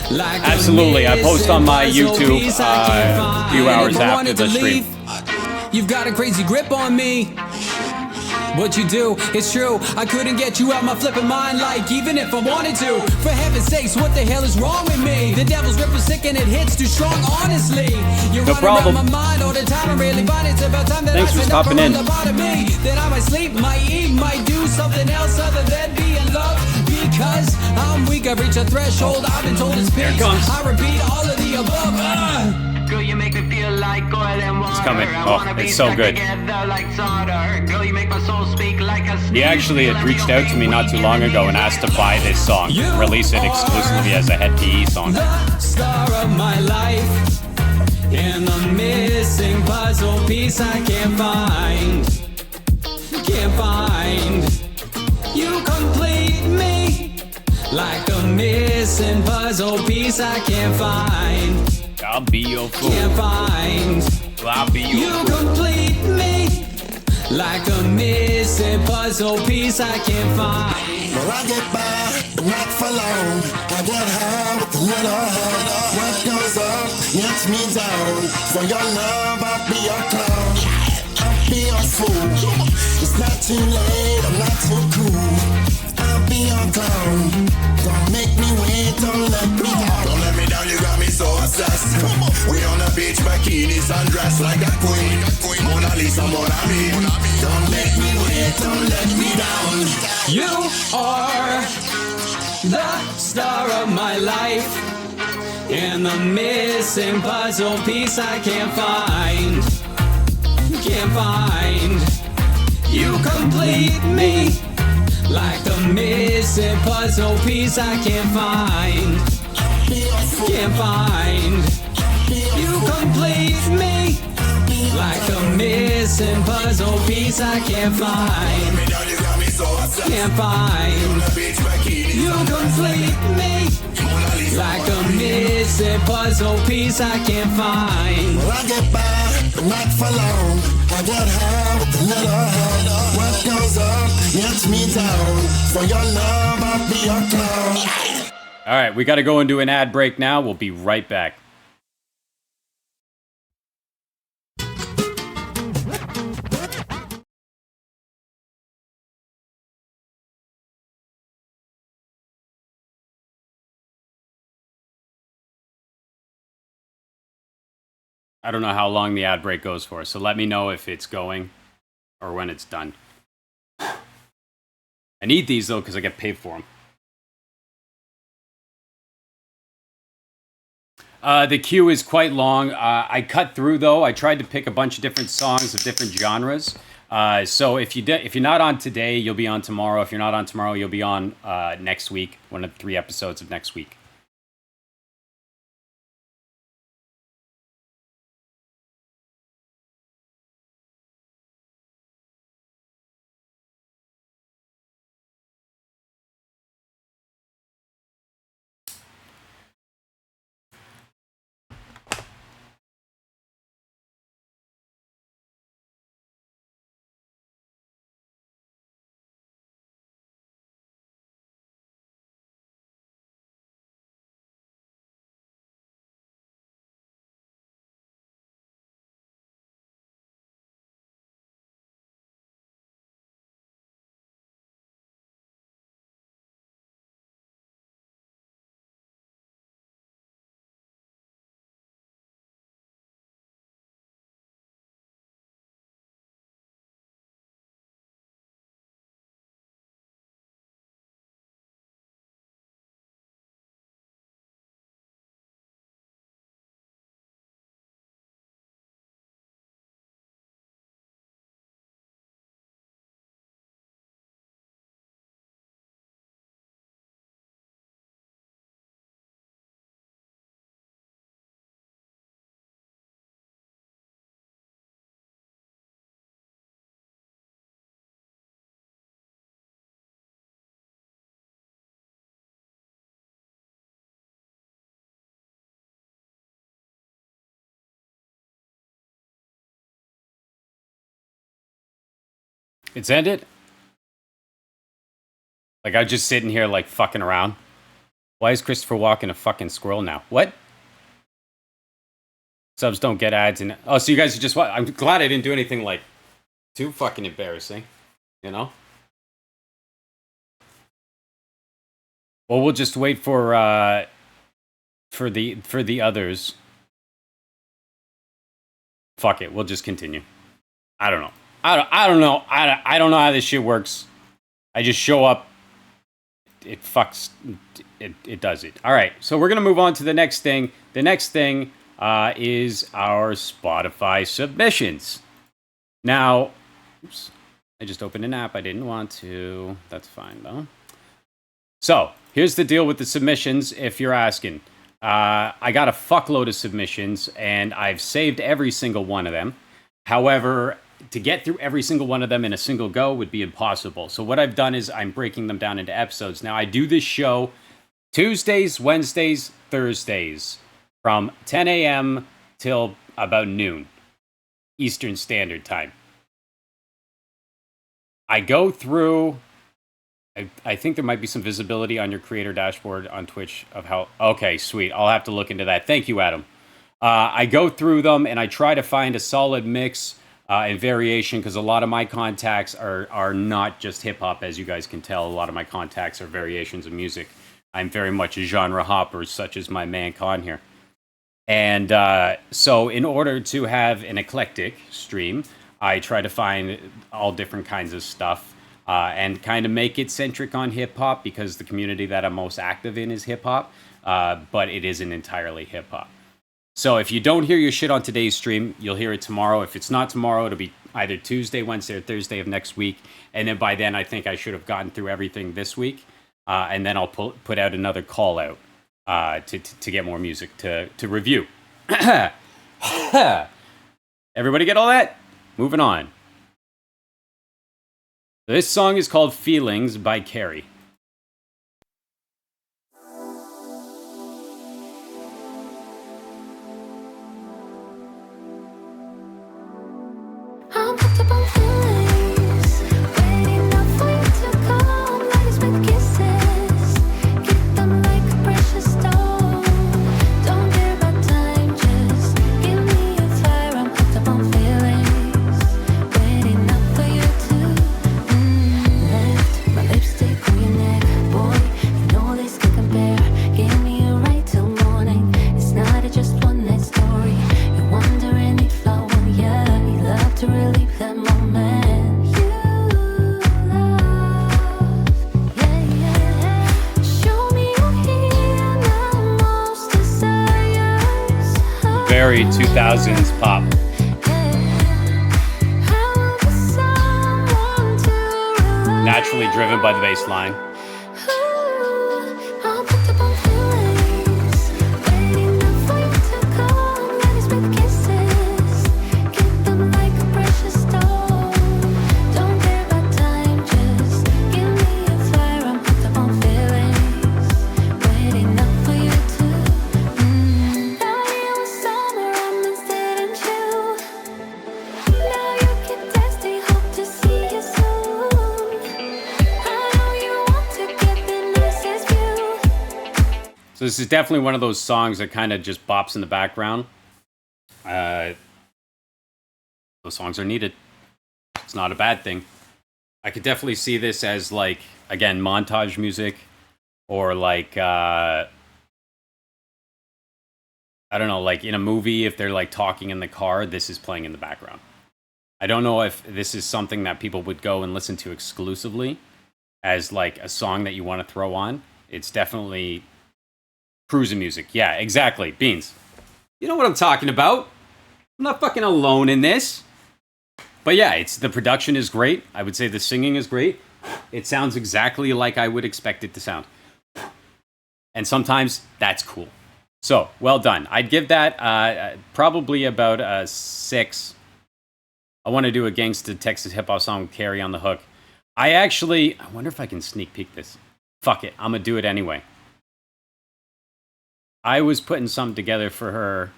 Like absolutely, I post on my YouTube a few hours after the stream. You've got a crazy grip on me. What you do, it's true. I couldn't get you out my flippin' mind, like even if I wanted to. For heaven's sakes, what the hell is wrong with me? The devil's grip is sick and it hits too strong, honestly. You're no problem. My mind all the time. I really find it's about time that thanks I for stopping in. The part of me that I might sleep, might eat, might do something else other than be in love. Because I'm weak, I've reached a threshold. I've been told it's peace. I repeat all of the above. Girl, you make me feel like oil and water. It's coming. Oh, it's so good. Like girl, you make my soul speak like a he actually had reached out to me not too long ago and asked to buy this song, release it exclusively as a Head PE song. The star of my life, and the missing puzzle piece I can't find. Can't find. You complete me like a missing puzzle piece I can't find. I'll be your fool. Can't find. I'll be your you fool. Complete me like a missing puzzle piece I can't find. Well, I get by, but not for long. I get high with a little help. What goes up, knocks me down. For your love, I'll be your clown. I'll be your fool. It's not too late, I'm not too cool. I'll be your clown. Don't make me wait, don't let me down. Don't let me down, you got me so obsessed. We on the beach, bikinis undressed like a queen. Mona Lisa, Mon Ami. Don't let me wait, don't let me down. You are the star of my life, and the missing puzzle piece I can't find. Can't find. You complete me like the missing puzzle piece I can't find. Can't find. You complete me like a missing puzzle piece I can't find. Can't find. You complete me like a missing puzzle piece I can't find. Well, I get by, but not for long. I get high with a little help. What goes up, knocks me down. For your love, I'll be your clown. All right, we got to go into an ad break now. We'll be right back. I don't know how long the ad break goes for, so let me know if it's going or when it's done. I need these, though, because I get paid for them. The queue is quite long. I cut through, though. I tried to pick a bunch of different songs of different genres. So if you're not on today, you'll be on tomorrow. If you're not on tomorrow, you'll be on next week, one of the 3 episodes of next week. It's ended? Like, I'm just sitting here, like, fucking around. Why is Christopher Walken a fucking squirrel now? What? Subs don't get ads in... Oh, so you guys just... I'm glad I didn't do anything, like, too fucking embarrassing. You know? Well, we'll just wait for the others. Fuck it. We'll just continue. I don't know. I don't know. I don't know how this shit works. I just show up. It fucks. It does it. All right. So we're gonna move on to the next thing. The next thing is our Spotify submissions. Now, oops, I just opened an app I didn't want to. That's fine though. So here's the deal with the submissions. If you're asking, I got a fuckload of submissions and I've saved every single one of them. However, to get through every single one of them in a single go would be impossible. So what I've done is I'm breaking them down into episodes. Now, I do this show Tuesdays, Wednesdays, Thursdays from 10 a.m. till about noon Eastern Standard Time. I go through... I think there might be some visibility on your creator dashboard on Twitch of how... Okay, sweet. I'll have to look into that. Thank you, Adam. I go through them and I try to find a solid mix and variation, because a lot of my contacts are not just hip-hop, as you guys can tell. A lot of my contacts are variations of music. I'm very much a genre hopper, such as my man Con here. And so in order to have an eclectic stream, I try to find all different kinds of stuff and kind of make it centric on hip-hop, because the community that I'm most active in is hip-hop, but it isn't entirely hip-hop. So if you don't hear your shit on today's stream, you'll hear it tomorrow. If it's not tomorrow, it'll be either Tuesday, Wednesday, or Thursday of next week. And then by then, I think I should have gotten through everything this week. And then I'll put out another call out to get more music to review. Everybody get all that? Moving on. This song is called Feelings by Carrie. Waiting up for you to come, let us make kisses. Keep them like a Very 2000s pop. Naturally driven by the bass line. So this is definitely one of those songs that kind of just bops in the background. Those songs are needed. It's not a bad thing. I could definitely see this as, like, again, montage music, or like, I don't know, like in a movie, if they're like talking in the car, this is playing in the background. I don't know if this is something that people would go and listen to exclusively as like a song that you want to throw on. It's definitely cruising music. Yeah, exactly. Beans. You know what I'm talking about. I'm not fucking alone in this. But yeah, it's the production is great. I would say the singing is great. It sounds exactly like I would expect it to sound. And sometimes that's cool. So, well done. I'd give that probably about a 6. I want to do a gangsta Texas hip hop song with Carrie on the hook. I wonder if I can sneak peek this. Fuck it. I'm going to do it anyway. I was putting something together for her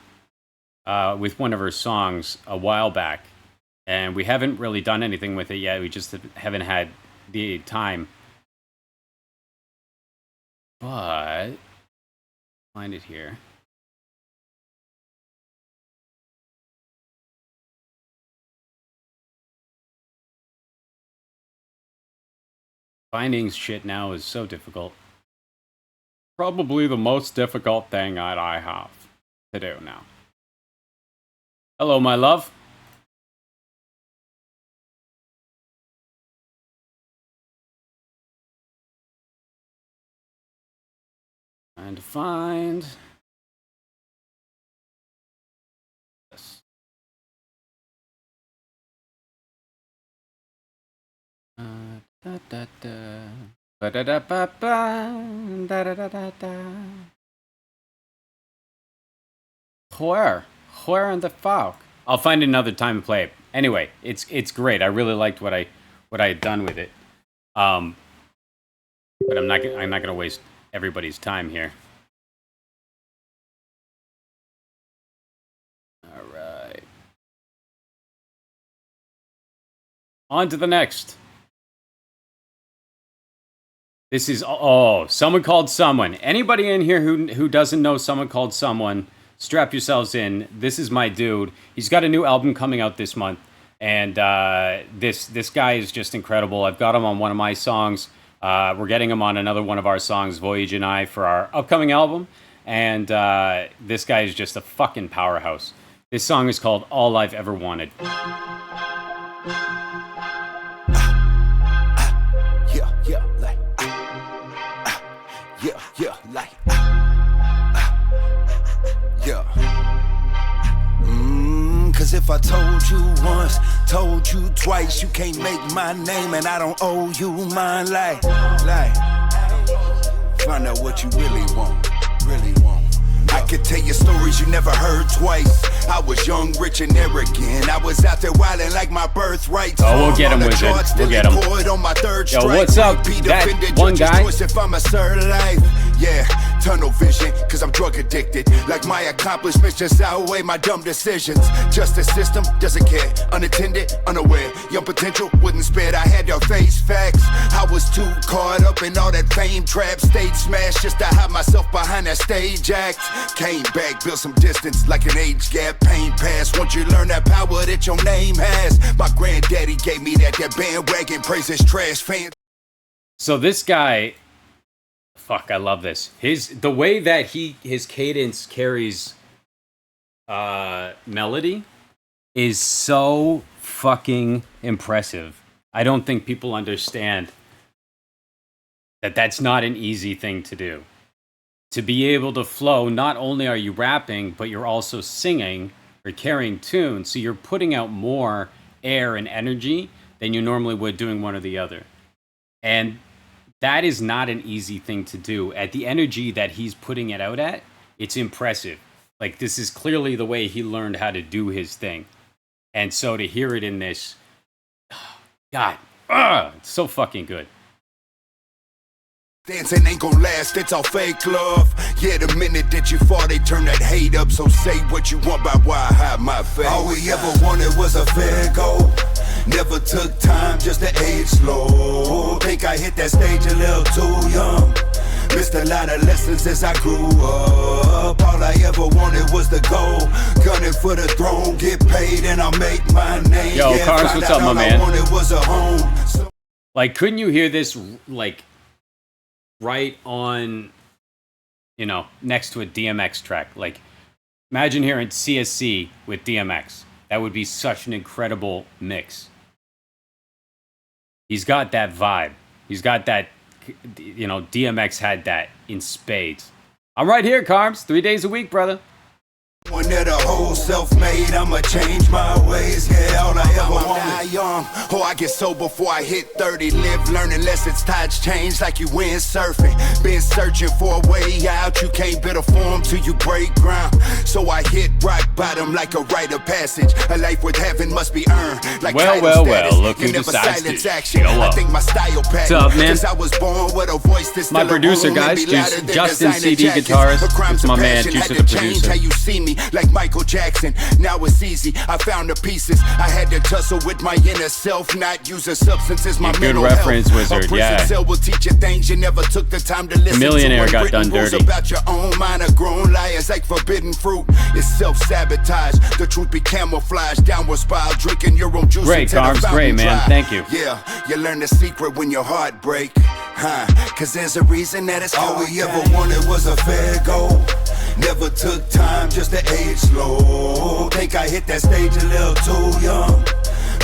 with one of her songs a while back, and we haven't really done anything with it yet. We just haven't had the time. But find it here. Finding shit now is so difficult. Probably the most difficult thing I have to do now. Hello, my love. Trying to find this. Da, da, da. Ba-da-da-ba-ba. Da-da-da-da-da. Where in the fuck? I'll find another time to play it. Anyway, it's great. I really liked what I had done with it. But I'm not gonna waste everybody's time here. All right. On to the next. This is Someone Called Someone. Anybody in here who doesn't know Someone Called Someone, strap yourselves in. This is my dude. He's got a new album coming out this month, and this guy is just incredible. I've got him on one of my songs. We're getting him on another one of our songs, Voyage and I, for our upcoming album. And this guy is just a fucking powerhouse. This song is called All I've Ever Wanted. Cause if I told you once, told you twice, you can't make my name and I don't owe you mine. Like, find out what you really want, I could tell you stories you never heard twice. I was young, rich, and arrogant. I was out there wilding like my birthright. Oh, we'll get him, Wizard. We'll get him. Yo, what's up? That one guy. If I'm a certain life. Yeah, tunnel vision, cause I'm drug addicted. Like my accomplishments just outweigh my dumb decisions. Justice system doesn't care, unattended, unaware. Young potential wouldn't spare, I had to face facts. I was too caught up in all that fame trap. Stage smash just to hide myself behind that stage act. Came back, built some distance like an age gap. Pain pass, once you learn that power that your name has. My granddaddy gave me that bandwagon, praise his trash fans. So this guy, fuck, I love this. The way that his cadence carries melody is so fucking impressive. I don't think people understand that that's not an easy thing to do. to be able to flow, not only are you rapping, but you're also singing or carrying tune. So you're putting out more air and energy than you normally would doing one or the other. And that is not an easy thing to do. At the energy that he's putting it out at, it's impressive. Like, this is clearly the way he learned how to do his thing. And so to hear it in this, God, it's so fucking good. Dancing ain't gon' last, it's all fake love. Yeah, the minute that you fall, they turn that hate up. So say what you want about why I hide my face. All we ever wanted was a fair go. Never took time just to age slow. Think I hit that stage a little too young. Missed a lot of lessons as I grew up. All I ever wanted was the goal. Gunning for the throne, get paid and I'll make my name. Yo, yeah, Cars, what's up, my man? All I wanted was a home. So like, couldn't you hear this, like, right on, you know, next to a DMX track? Like, imagine hearing CSC with DMX. That would be such an incredible mix. He's got that vibe. He's got that, you know, DMX had that in spades. I'm right here, Carbs. 3 days a week, brother. One that a whole self-made, I'ma change my ways. Yeah, all I ever wanted. Die young, I get sober before I hit 30. Live learning lessons, tides change like you win surfing. Been searching for a way out, you can't build a form till you break ground. So I hit rock bottom like a rite of passage. A life worth having must be earned. Like well, look who decides to show up. I think my style What's up, man? I was born with a voice that's my producer, guys, Justin CD guitarist. It's my man, Juice the producer. How you see me like Michael Jackson, now it's easy. I found the pieces. I had to tussle with my inner self, not using substances. My mental reference health. wizard, A prison cell will teach you things you never took the time to listen Millionaire to. got done dirty. About your own mind of grown liars like forbidden fruit. It's self-sabotage. The truth be camouflaged. Downward spiral, drinking your own juice. Great, Carbs, great, man. Dry. Thank you. Yeah, you learn the secret when your heart break. Cause there's a reason that it's all we ever wanted was a fair go. Never took time just to age slow. Think I hit that stage a little too young.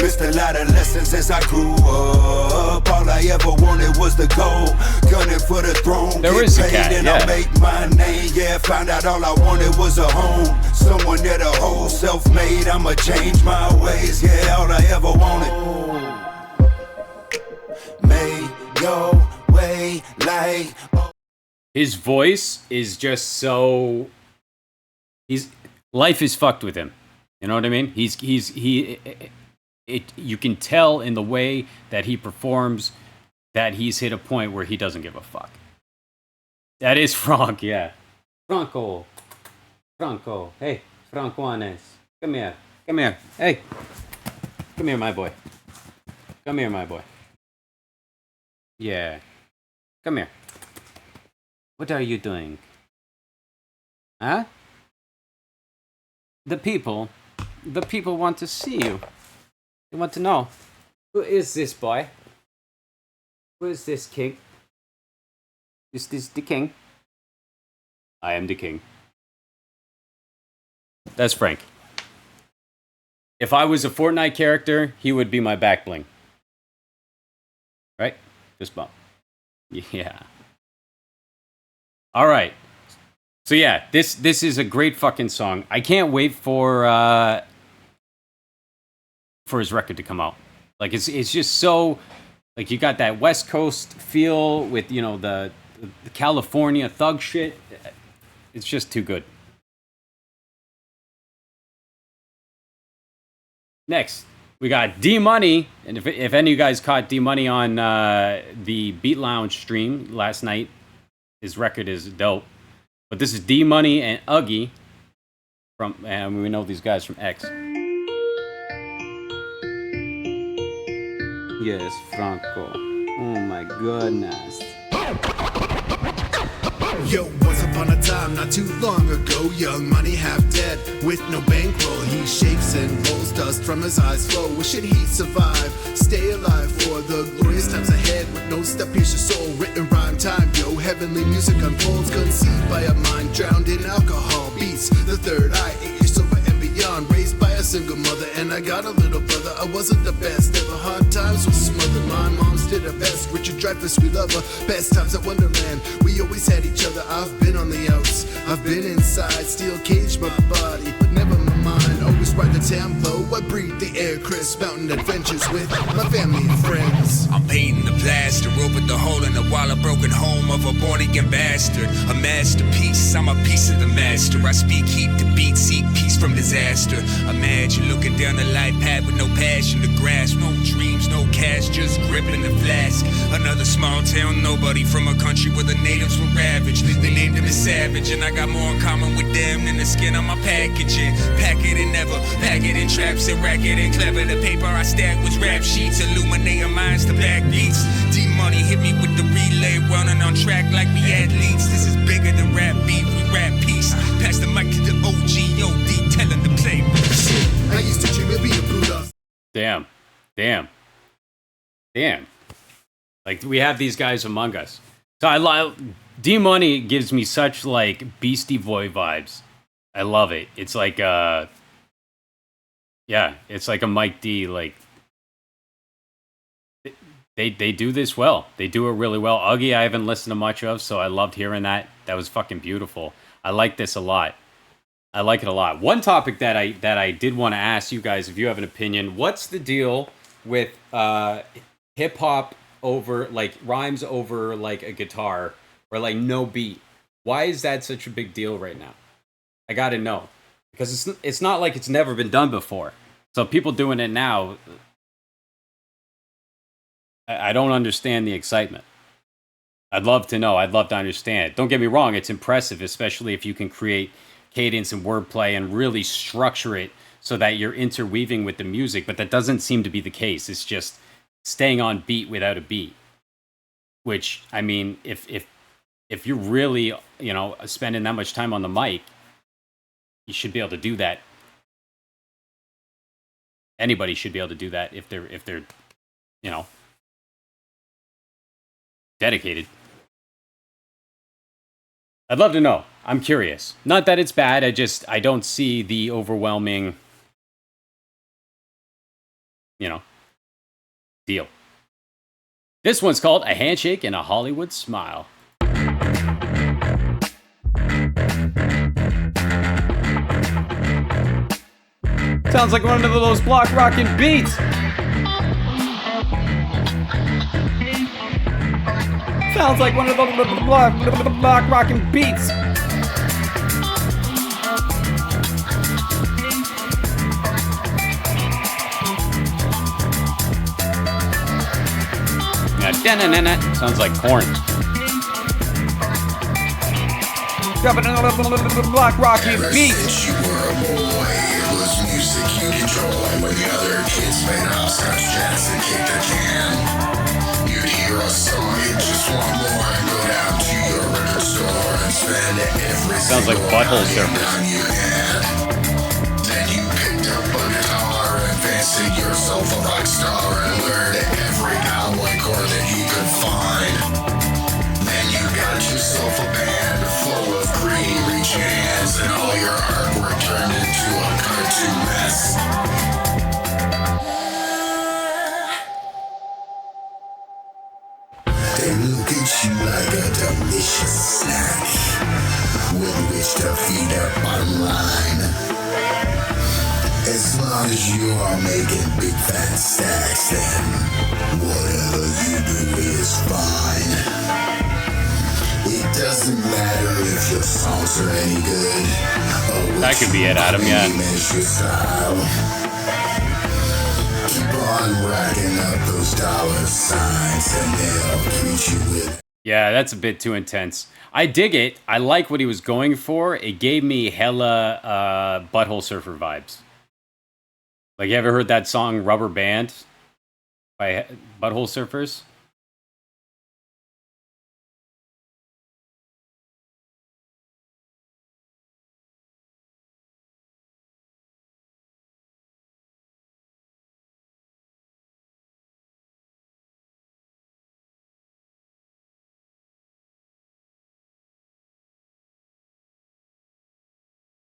Missed a lot of lessons as I grew up. All I ever wanted was the goal. Gunning for the throne. There get is a paid cat, and yeah. I'll make my name. Yeah, found out all I wanted was a home. Someone that a whole self-made. I'ma change my ways. Yeah, all I ever wanted. Made your way like. His voice is just so. Life is fucked with him. You know what I mean? You can tell in the way that he performs that he's hit a point where he doesn't give a fuck. That is Frank, yeah. Franco. Hey, Francoanes. Come here. Hey. Come here, my boy. Yeah. Come here. What are you doing? Huh? The people want to see you. They want to know. Who is this boy? Who is this king? Is this the king? I am the king. That's Frank. If I was a Fortnite character, he would be my back bling. Right? This bump. Yeah. All right. So yeah, this is a great fucking song. I can't wait for his record to come out. Like it's just so like you got that West Coast feel with, you know, the California thug shit. It's just too good. Next, we got D Money, and if any of you guys caught D Money on the Beat Lounge stream last night, his record is dope. But this is D Money and Uggy from, and we know these guys from X. Yes, Franco. Oh my goodness. Yo, once upon a time, not too long ago, young money half dead, with no bankroll. He shakes and rolls, dust from his eyes flow. Wishing he'd survive, stay alive for the glorious times ahead. With no step, pierce your soul, written rhyme time. Yo, heavenly music unfolds, conceived by a mind drowned in alcohol. Beats the third eye, 8 years sober and beyond. Raised by a single mother and I got a little brother. I wasn't the best, ever hard times was smothered. My mom's did her best, Richard Dreyfuss, we love her. Best times at Wonderland, we always had each other. I've been on the outs, I've been inside, steel caged my body, but never my mind. Always ride the tempo, I breathe the air crisp. Mountain adventures with my family and friends. I'm painting the plaster over the hole in the wall, a broken home of a born again bastard. A masterpiece, I'm a piece of the master. I speak heat to beat, seek peace from disaster. Imagine looking down the life path with no passion to grasp, no dreams, no cash, just gripping the flask. Another small town nobody from a country where the natives were ravaged. They named him as Savage, and I got more in common with them than the skin on my packaging. Pack it and never pack it in traps and racket and clever. The paper I stacked was rap sheets, illuminating minds to backbeats. D-Money hit me with the relay, running on track like we athletes. This is bigger than rap beef, we rap peace. Pass the mic to the OG, OD, tell him to play. I used to dream of being Buddha. Damn. Like, we have these guys among us. So D-Money gives me such, like, Beastie Boy vibes. I love it. It's like, yeah, it's like a Mike D, like, they do this well. They do it really well. Uggy, I haven't listened to much of, so I loved hearing that. That was fucking beautiful. I like this a lot. I like it a lot. One topic that I did want to ask you guys, if you have an opinion, what's the deal with hip hop over, like, rhymes over, like, a guitar, or, like, no beat? Why is that such a big deal right now? I gotta know, because it's not like it's never been done before. So people doing it now, I don't understand the excitement. I'd love to know. I'd love to understand. Don't get me wrong, it's impressive, especially if you can create cadence and wordplay and really structure it so that you're interweaving with the music, but that doesn't seem to be the case. It's just staying on beat without a beat. Which, I mean, if you're really, you know, spending that much time on the mic, you should be able to do that. Anybody should be able to do that if they're, you know, dedicated. I'd love to know. I'm curious. Not that it's bad, I don't see the overwhelming, you know, deal. This one's called A Handshake and a Hollywood Smile. Sounds like one of those block rocking beats. Sounds like one of the block rocking beats. Yeah, sounds like corn. Dropping another block rocking beat. Since you were a boy, it was music you enjoy. When the other kids made hopscotch chats and kicked a can, you'd hear a song, you just want more, and go down to your record store and spend every sounds like Butthole Surfers. you had. Then you picked up a guitar and fancied yourself a rock star and learned every cowboy chord that you could find. Then you got yourself a band full of green reaching hands, and all your artwork turned into a cartoon mess. They look at you like a delicious snack with which to feed their bottom line. As long as you are making big fat stacks, then whatever you do is fine. It doesn't matter if your songs are any good or That could be it, Adam, yeah. your style. Keep on racking up those dollar signs and they'll treat you with. Yeah, that's a bit too intense. I dig it. I like what he was going for. It gave me hella Butthole Surfer vibes. Like, you ever heard that song Rubber Band by Butthole Surfers?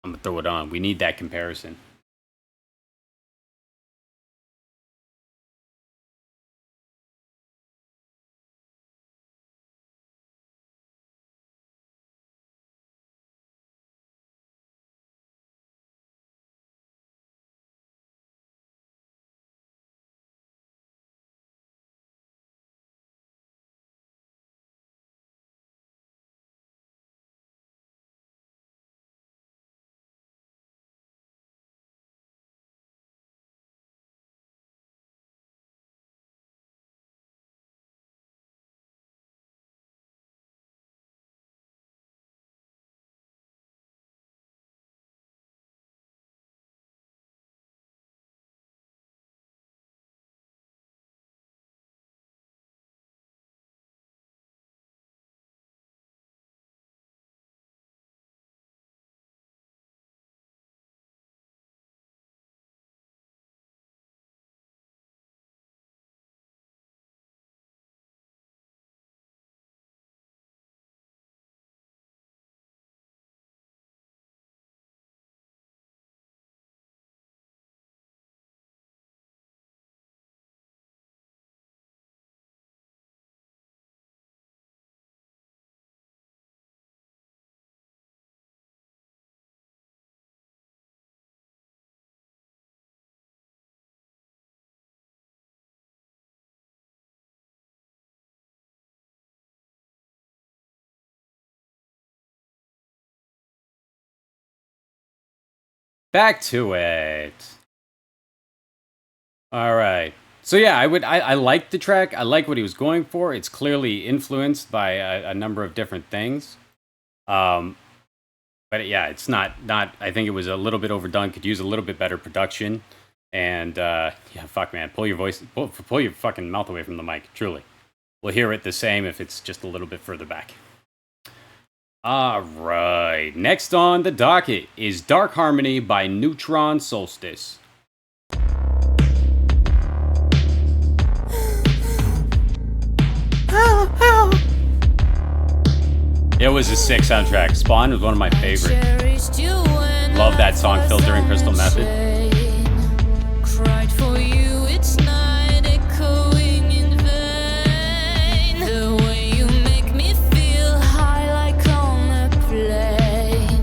I'm gonna throw it on. We need that comparison. Back to it. All right. So yeah, I liked the track. I like what he was going for. It's clearly influenced by a number of different things. But yeah, it's not. I think it was a little bit overdone. Could use a little bit better production. And yeah, fuck, man, pull your fucking mouth away from the mic. Truly, we'll hear it the same if it's just a little bit further back. All right. Next on the docket is Dark Harmony by Neutron Solstice. It was a sick soundtrack. Spawn was one of my favorite. Love that song, Filter and Crystal Method. Cried for you, it's not echoing in vain. The way you make me feel high like on a plane.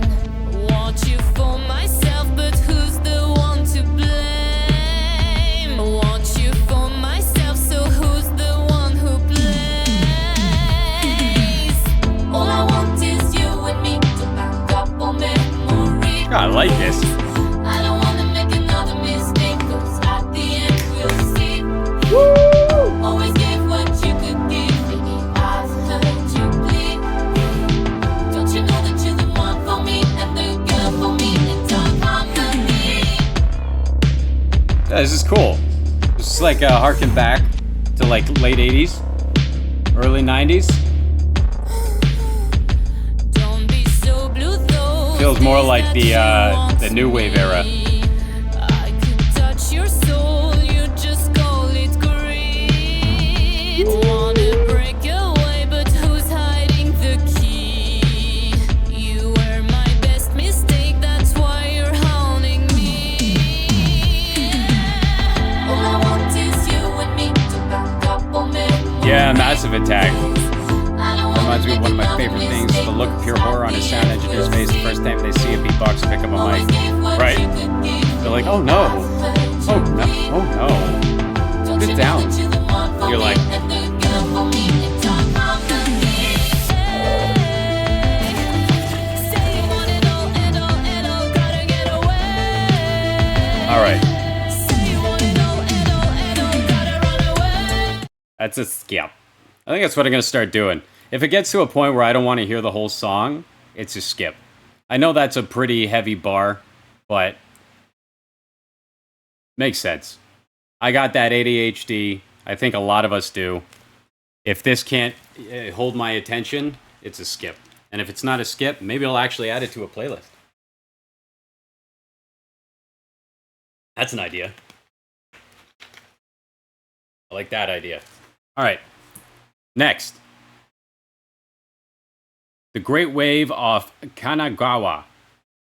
Want you for myself, but who's the one to blame? Want you for myself, so who's the one who plays? All I want is you and me to back up on memory. I like this. I don't wanna make another mistake, 'cause at the end we'll see. Always give what you could give, baby, I've heard you bleed. Don't you know that you're the one for me and the girl for me in dark harmony? Yeah, this is cool. This is like harken back to like late 80s, early 90s. Don't be so blue though. Feels more like the new wave era. I could touch your soul, you just call it greed. Wanna break away, but who's hiding the key? You were my best mistake, that's why you're haunting me. All I want is you and me to back up on memory. Yeah, Massive Attack. Reminds me of one of my favorite things, the look of pure horror on his sound engineer's face the first time they see a beatboxer pick up a mic. Right? They're like, oh no. Oh no. Oh no. Put it down. You're like, all right. That's a skip. I think that's what I'm going to start doing. If it gets to a point where I don't want to hear the whole song, it's a skip. I know that's a pretty heavy bar, but makes sense. I got that ADHD. I think a lot of us do. If this can't hold my attention, it's a skip. And if it's not a skip, maybe I'll actually add it to a playlist. That's an idea. I like that idea. All right. Next. The Great Wave off Kanagawa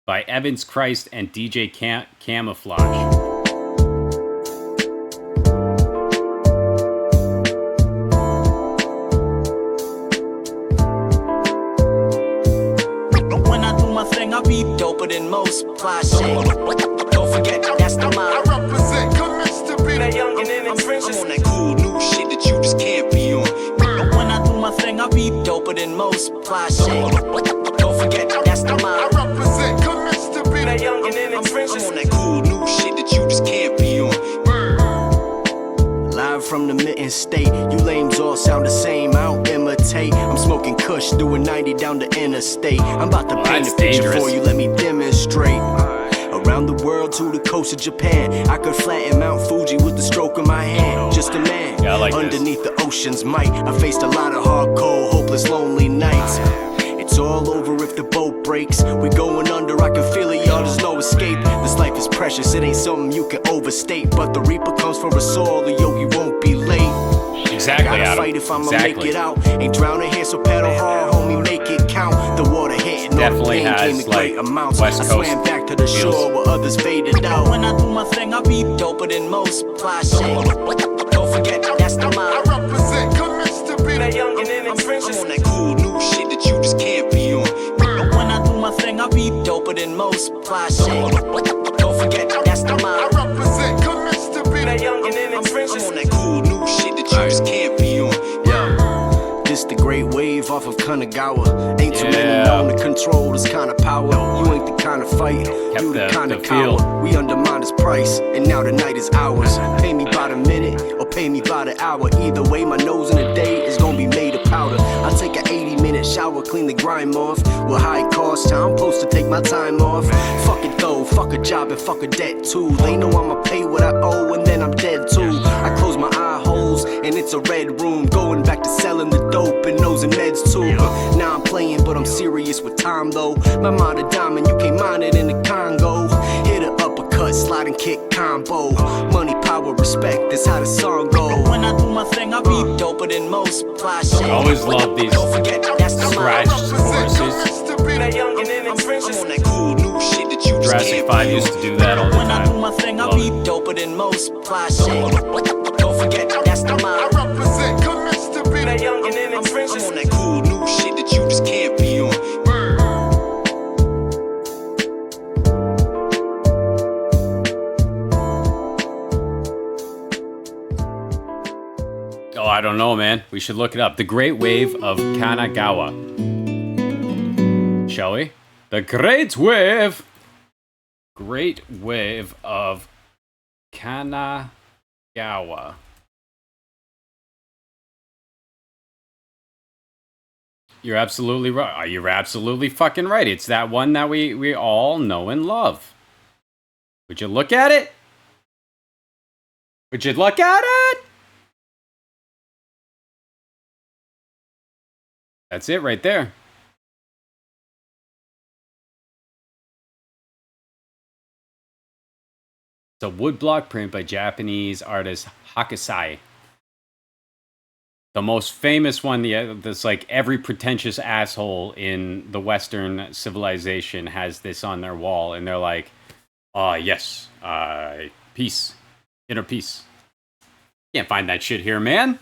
by Evans Christ and DJ Camouflage. When I do my thing, I be doper than most. Fly shit. Don't forget, that's the mind. I represent good Mr. B. That young and in I'm on that cool new shit that you just can't be on. When I do my thing, I be doper than most. Fly shit. Don't forget, that's the mind. I represent good Mr. B. That young and in I'm on that cool new shit that you just can't be on. Live from the mitten state, you lames all sound the same, I don't imitate. I'm smoking kush, doing 90 down the interstate. I'm about to paint a picture for you, let me demonstrate. Around the world to the coast of Japan, I could flatten Mount Fuji with the stroke of my hand. Just a man, yeah, I like underneath the ocean's might. I faced a lot of hard, cold, hopeless, lonely nights. It's all over if the boat breaks. We going under, I can feel it, y'all, there's no escape. This life is precious, it ain't something you can overstate. But the reaper comes for us all, the yogi won't be late. Exactly, gotta Adam. fight if I'ma Exactly. make it out. Ain't drowning here, so pedal hard, homie, make it count. The water hitting, Definitely all the pain came has, in great like, amounts. West I Coast swam back to the feels. shore where others faded out. When I do my thing, I be doper than most. Fly shit. Don't forget, that's the mind. I represent good Mr. B. That young and in I'm on that cool new shit that you just can't be on. When I do my thing, I be doper than most. Fly shit. Don't forget, that's the mind. I represent good Mr. B. That young and in I'm on that cool new shit that you just can't be on. Yeah. This the great wave wave off of Kanagawa. Ain't too many known to control this kind of power. You ain't the kind of fight, you the kind of coward. We undermine his price, and now the night is ours. Pay me by the minute, or pay me by the hour. Either way, my nose in a day is gonna be made of powder. I'll take an 80-minute shower, clean the grime off. With high cost, I'm supposed to take my time off. Fuck it though, fuck a job and fuck a debt too. They know I'ma pay what I owe, and then I'm dead too. I close my eye holes, and it's a red room. Going back to selling the dope and nosing meds too. Now I'm playing, but I'm serious with time though. My mind a diamond, you can't mine it in the Congo. Hit a uppercut, slide and kick combo. Money, power, respect, that's how the song go. When I do my thing, I be doper than most. Fly shit. I always love these scratched choruses. I'm on that cool new shit that you just Jurassic 5 used to do that all the When I time. do my thing, I be doper than most. Fly shit. Don't forget, that's the mind. I represent good Mr. B. I'm on that cool new shit that you just can't be on. Oh, I don't know, man. We should look it up. The Great Wave of Kanagawa. Shall we? The Great Wave. Great Wave of Kanagawa. You're absolutely right. You're absolutely fucking right. It's that one that we all know and love. Would you look at it? Would you look at it? That's it right there. It's a woodblock print by Japanese artist Hakusai. The most famous one, that's like every pretentious asshole in the Western civilization has this on their wall, and they're like, yes, peace, inner peace. Can't find that shit here, man.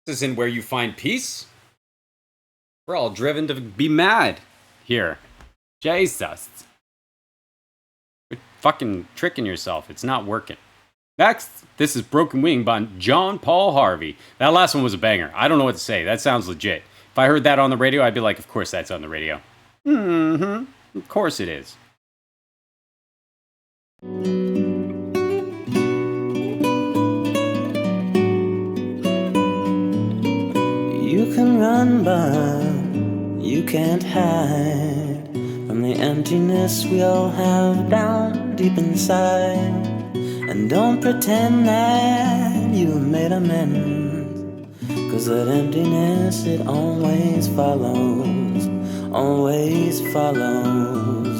This isn't where you find peace. We're all driven to be mad here. Jesus. You're fucking tricking yourself. It's not working. Next, this is Broken Wing by John Paul Harvey. That last one was a banger. I don't know what to say. That sounds legit. If I heard that on the radio, I'd be like, of course that's on the radio. Mm-hmm. Of course it is. You can run, but you can't hide from the emptiness we all have down deep inside. And don't pretend that you made amends, 'cause that emptiness, it always follows, always follows.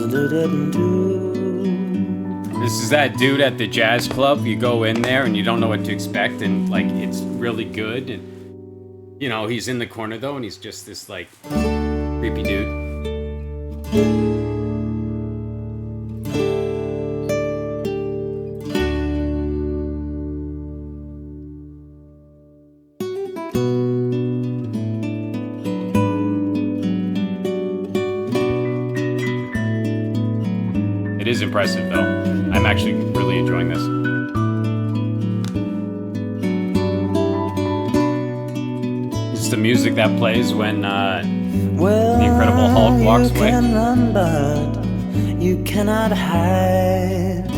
This is that dude at the jazz club. You go in there and you don't know what to expect, and like it's really good. And you know, he's in the corner though, and he's just this like creepy dude. It is impressive though. I'm actually really enjoying this. It's the music that plays when the Incredible Hulk walks away. You can run, but you cannot hide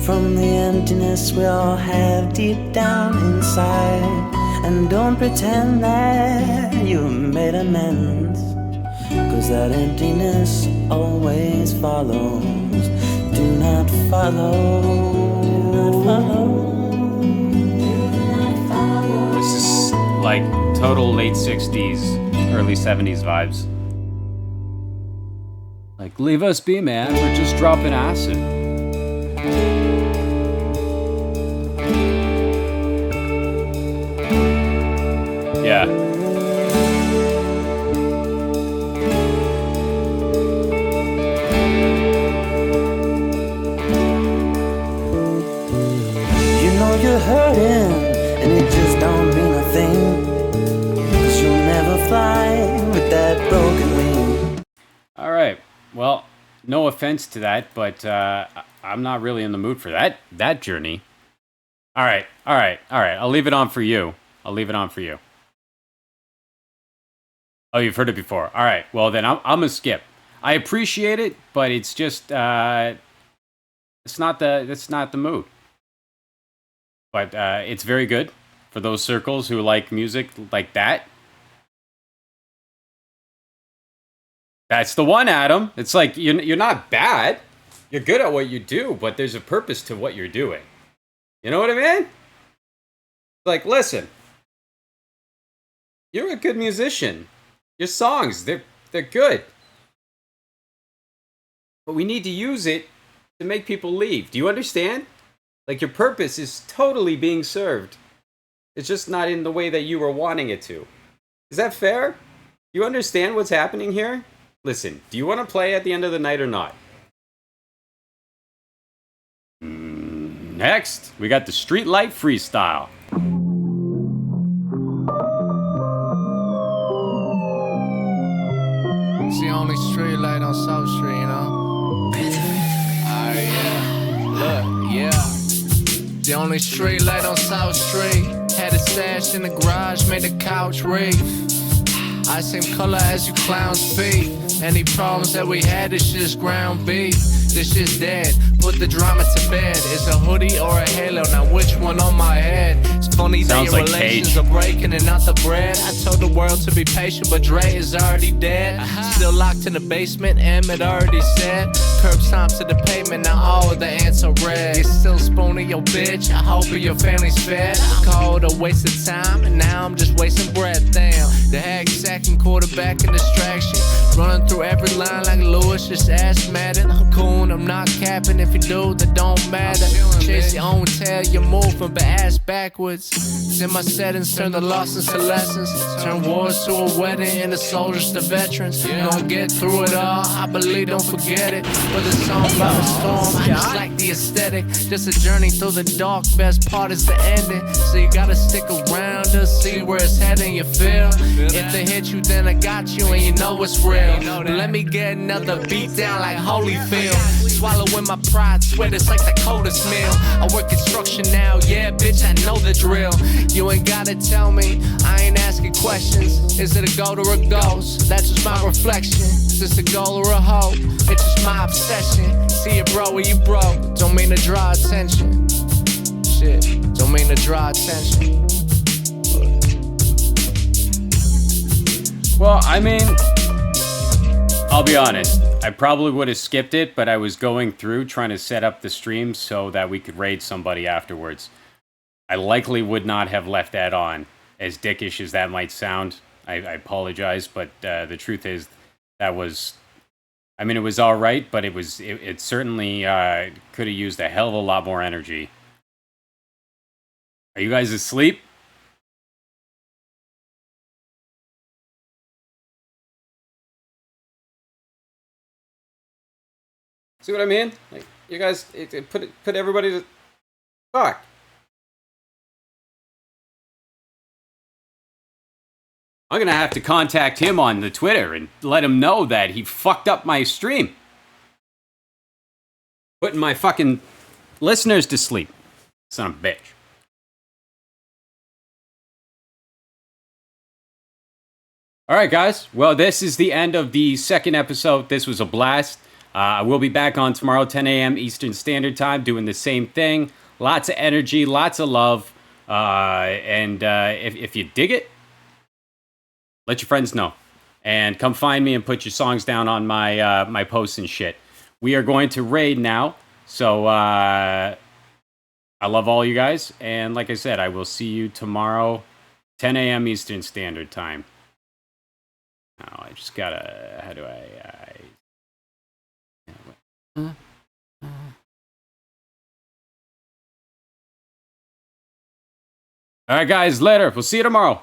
from the emptiness we all have deep down inside. And don't pretend that you made amends, 'cause that emptiness always follows. Do not follow. Do not follow. This is like total late 60s, early 70s vibes. Like, leave us be, man. We're just dropping acid. Yeah. You're hurting, and it just don't mean a thing, 'cause you'll never fly with that broken wing. All right. Well, no offense to that, but I'm not really in the mood for that journey. All right. I'll leave it on for you. Oh, you've heard it before. All right. Well, then I'm gonna skip. I appreciate it, but it's just it's not the mood. But it's very good for those circles who like music like that. That's the one, Adam. It's like you're not bad. You're good at what you do, but there's a purpose to what you're doing. You know what I mean? Like, listen, you're a good musician. Your songs, they're good. But we need to use it to make people leave. Do you understand? Like, your purpose is totally being served. It's just not in the way that you were wanting it to. Is that fair? Do you understand what's happening here? Listen, do you want to play at the end of the night or not? Next, we got the Streetlight Freestyle. It's the only street light on South Street, you know? Alright, yeah. Look, yeah. The only street light on South Street. Had it stashed in the garage, made the couch reef. I same color as you clowns' feet. Any problems that we had, this shit's ground beef. This shit's dead, put the drama to bed. It's a hoodie or a halo, now which one on my head? It's funny that your relations are breaking and not the bread. I told the world to be patient, but Dre is already dead. Still locked in the basement, Emmett already said. Curb stomps to the pavement, now all of the ants are red. You're still spooning your bitch, I hope your family's fed. I called a waste of time, and now I'm just wasting breath, damn. The hack sacking quarterback and distraction. Running through every line like Lewis, just ask Madden. I'm cool, I'm not capping. If you do, that don't matter. Chase your own tail, you're moving, but ass backwards. It's in my settings, turn the losses to lessons. Turn wars to a wedding, and the soldiers to veterans. Gonna get through it all, I believe, don't forget it. But the song about the storm, I just like the aesthetic. Just a journey through the dark, best part is the ending. So you gotta stick around to see where it's heading, you feel? If they hit you, then I got you, and you know it's real. Let me get another beat down like Holyfield. Swallowing my pride, sweat it's like the coldest meal. I work construction now, yeah, bitch, I know the drill. You ain't gotta tell me, I ain't asking questions. Is it a goat or a ghost? That's just my reflection. Is this a goal or a hope? It's just my obsession. See it, bro, where you broke. Don't mean to draw attention. Shit, don't mean to draw attention. Well, I mean, I'll be honest. I probably would have skipped it, but I was going through trying to set up the stream so that we could raid somebody afterwards. I likely would not have left that on. As dickish as that might sound, I apologize, but the truth is that was... I mean, it was all right, but it certainly could have used a hell of a lot more energy. Are you guys asleep? See what I mean? Like, you guys, it put everybody to... Fuck. I'm gonna have to contact him on the Twitter and let him know that he fucked up my stream. Putting my fucking listeners to sleep. Son of a bitch. Alright, guys. Well, this is the end of the second episode. This was a blast. I will be back on tomorrow, 10 a.m. Eastern Standard Time, doing the same thing. Lots of energy, lots of love. And if you dig it, let your friends know. And come find me and put your songs down on my my posts and shit. We are going to raid now. So I love all you guys. And like I said, I will see you tomorrow, 10 a.m. Eastern Standard Time. Now, I just gotta... How do I... All right, guys, later. We'll see you tomorrow.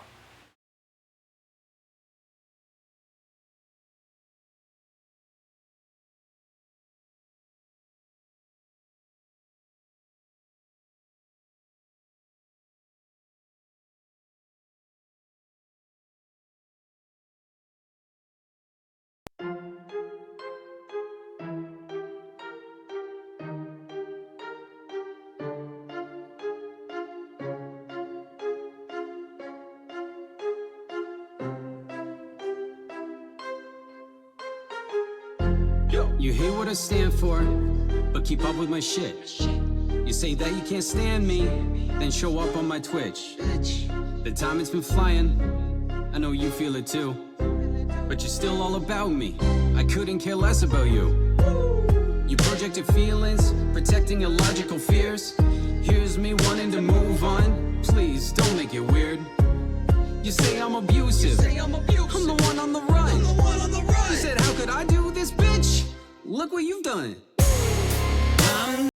You hate what I stand for, but keep up with my shit. You say that you can't stand me, then show up on my Twitch. The time it's been flying, I know you feel it too. But you're still all about me, I couldn't care less about you. You project your feelings, protecting illogical fears. Here's me wanting to move on, please don't make it weird. You say I'm abusive, I'm the one on the run. You said how could I do this, bitch? Look what you've done.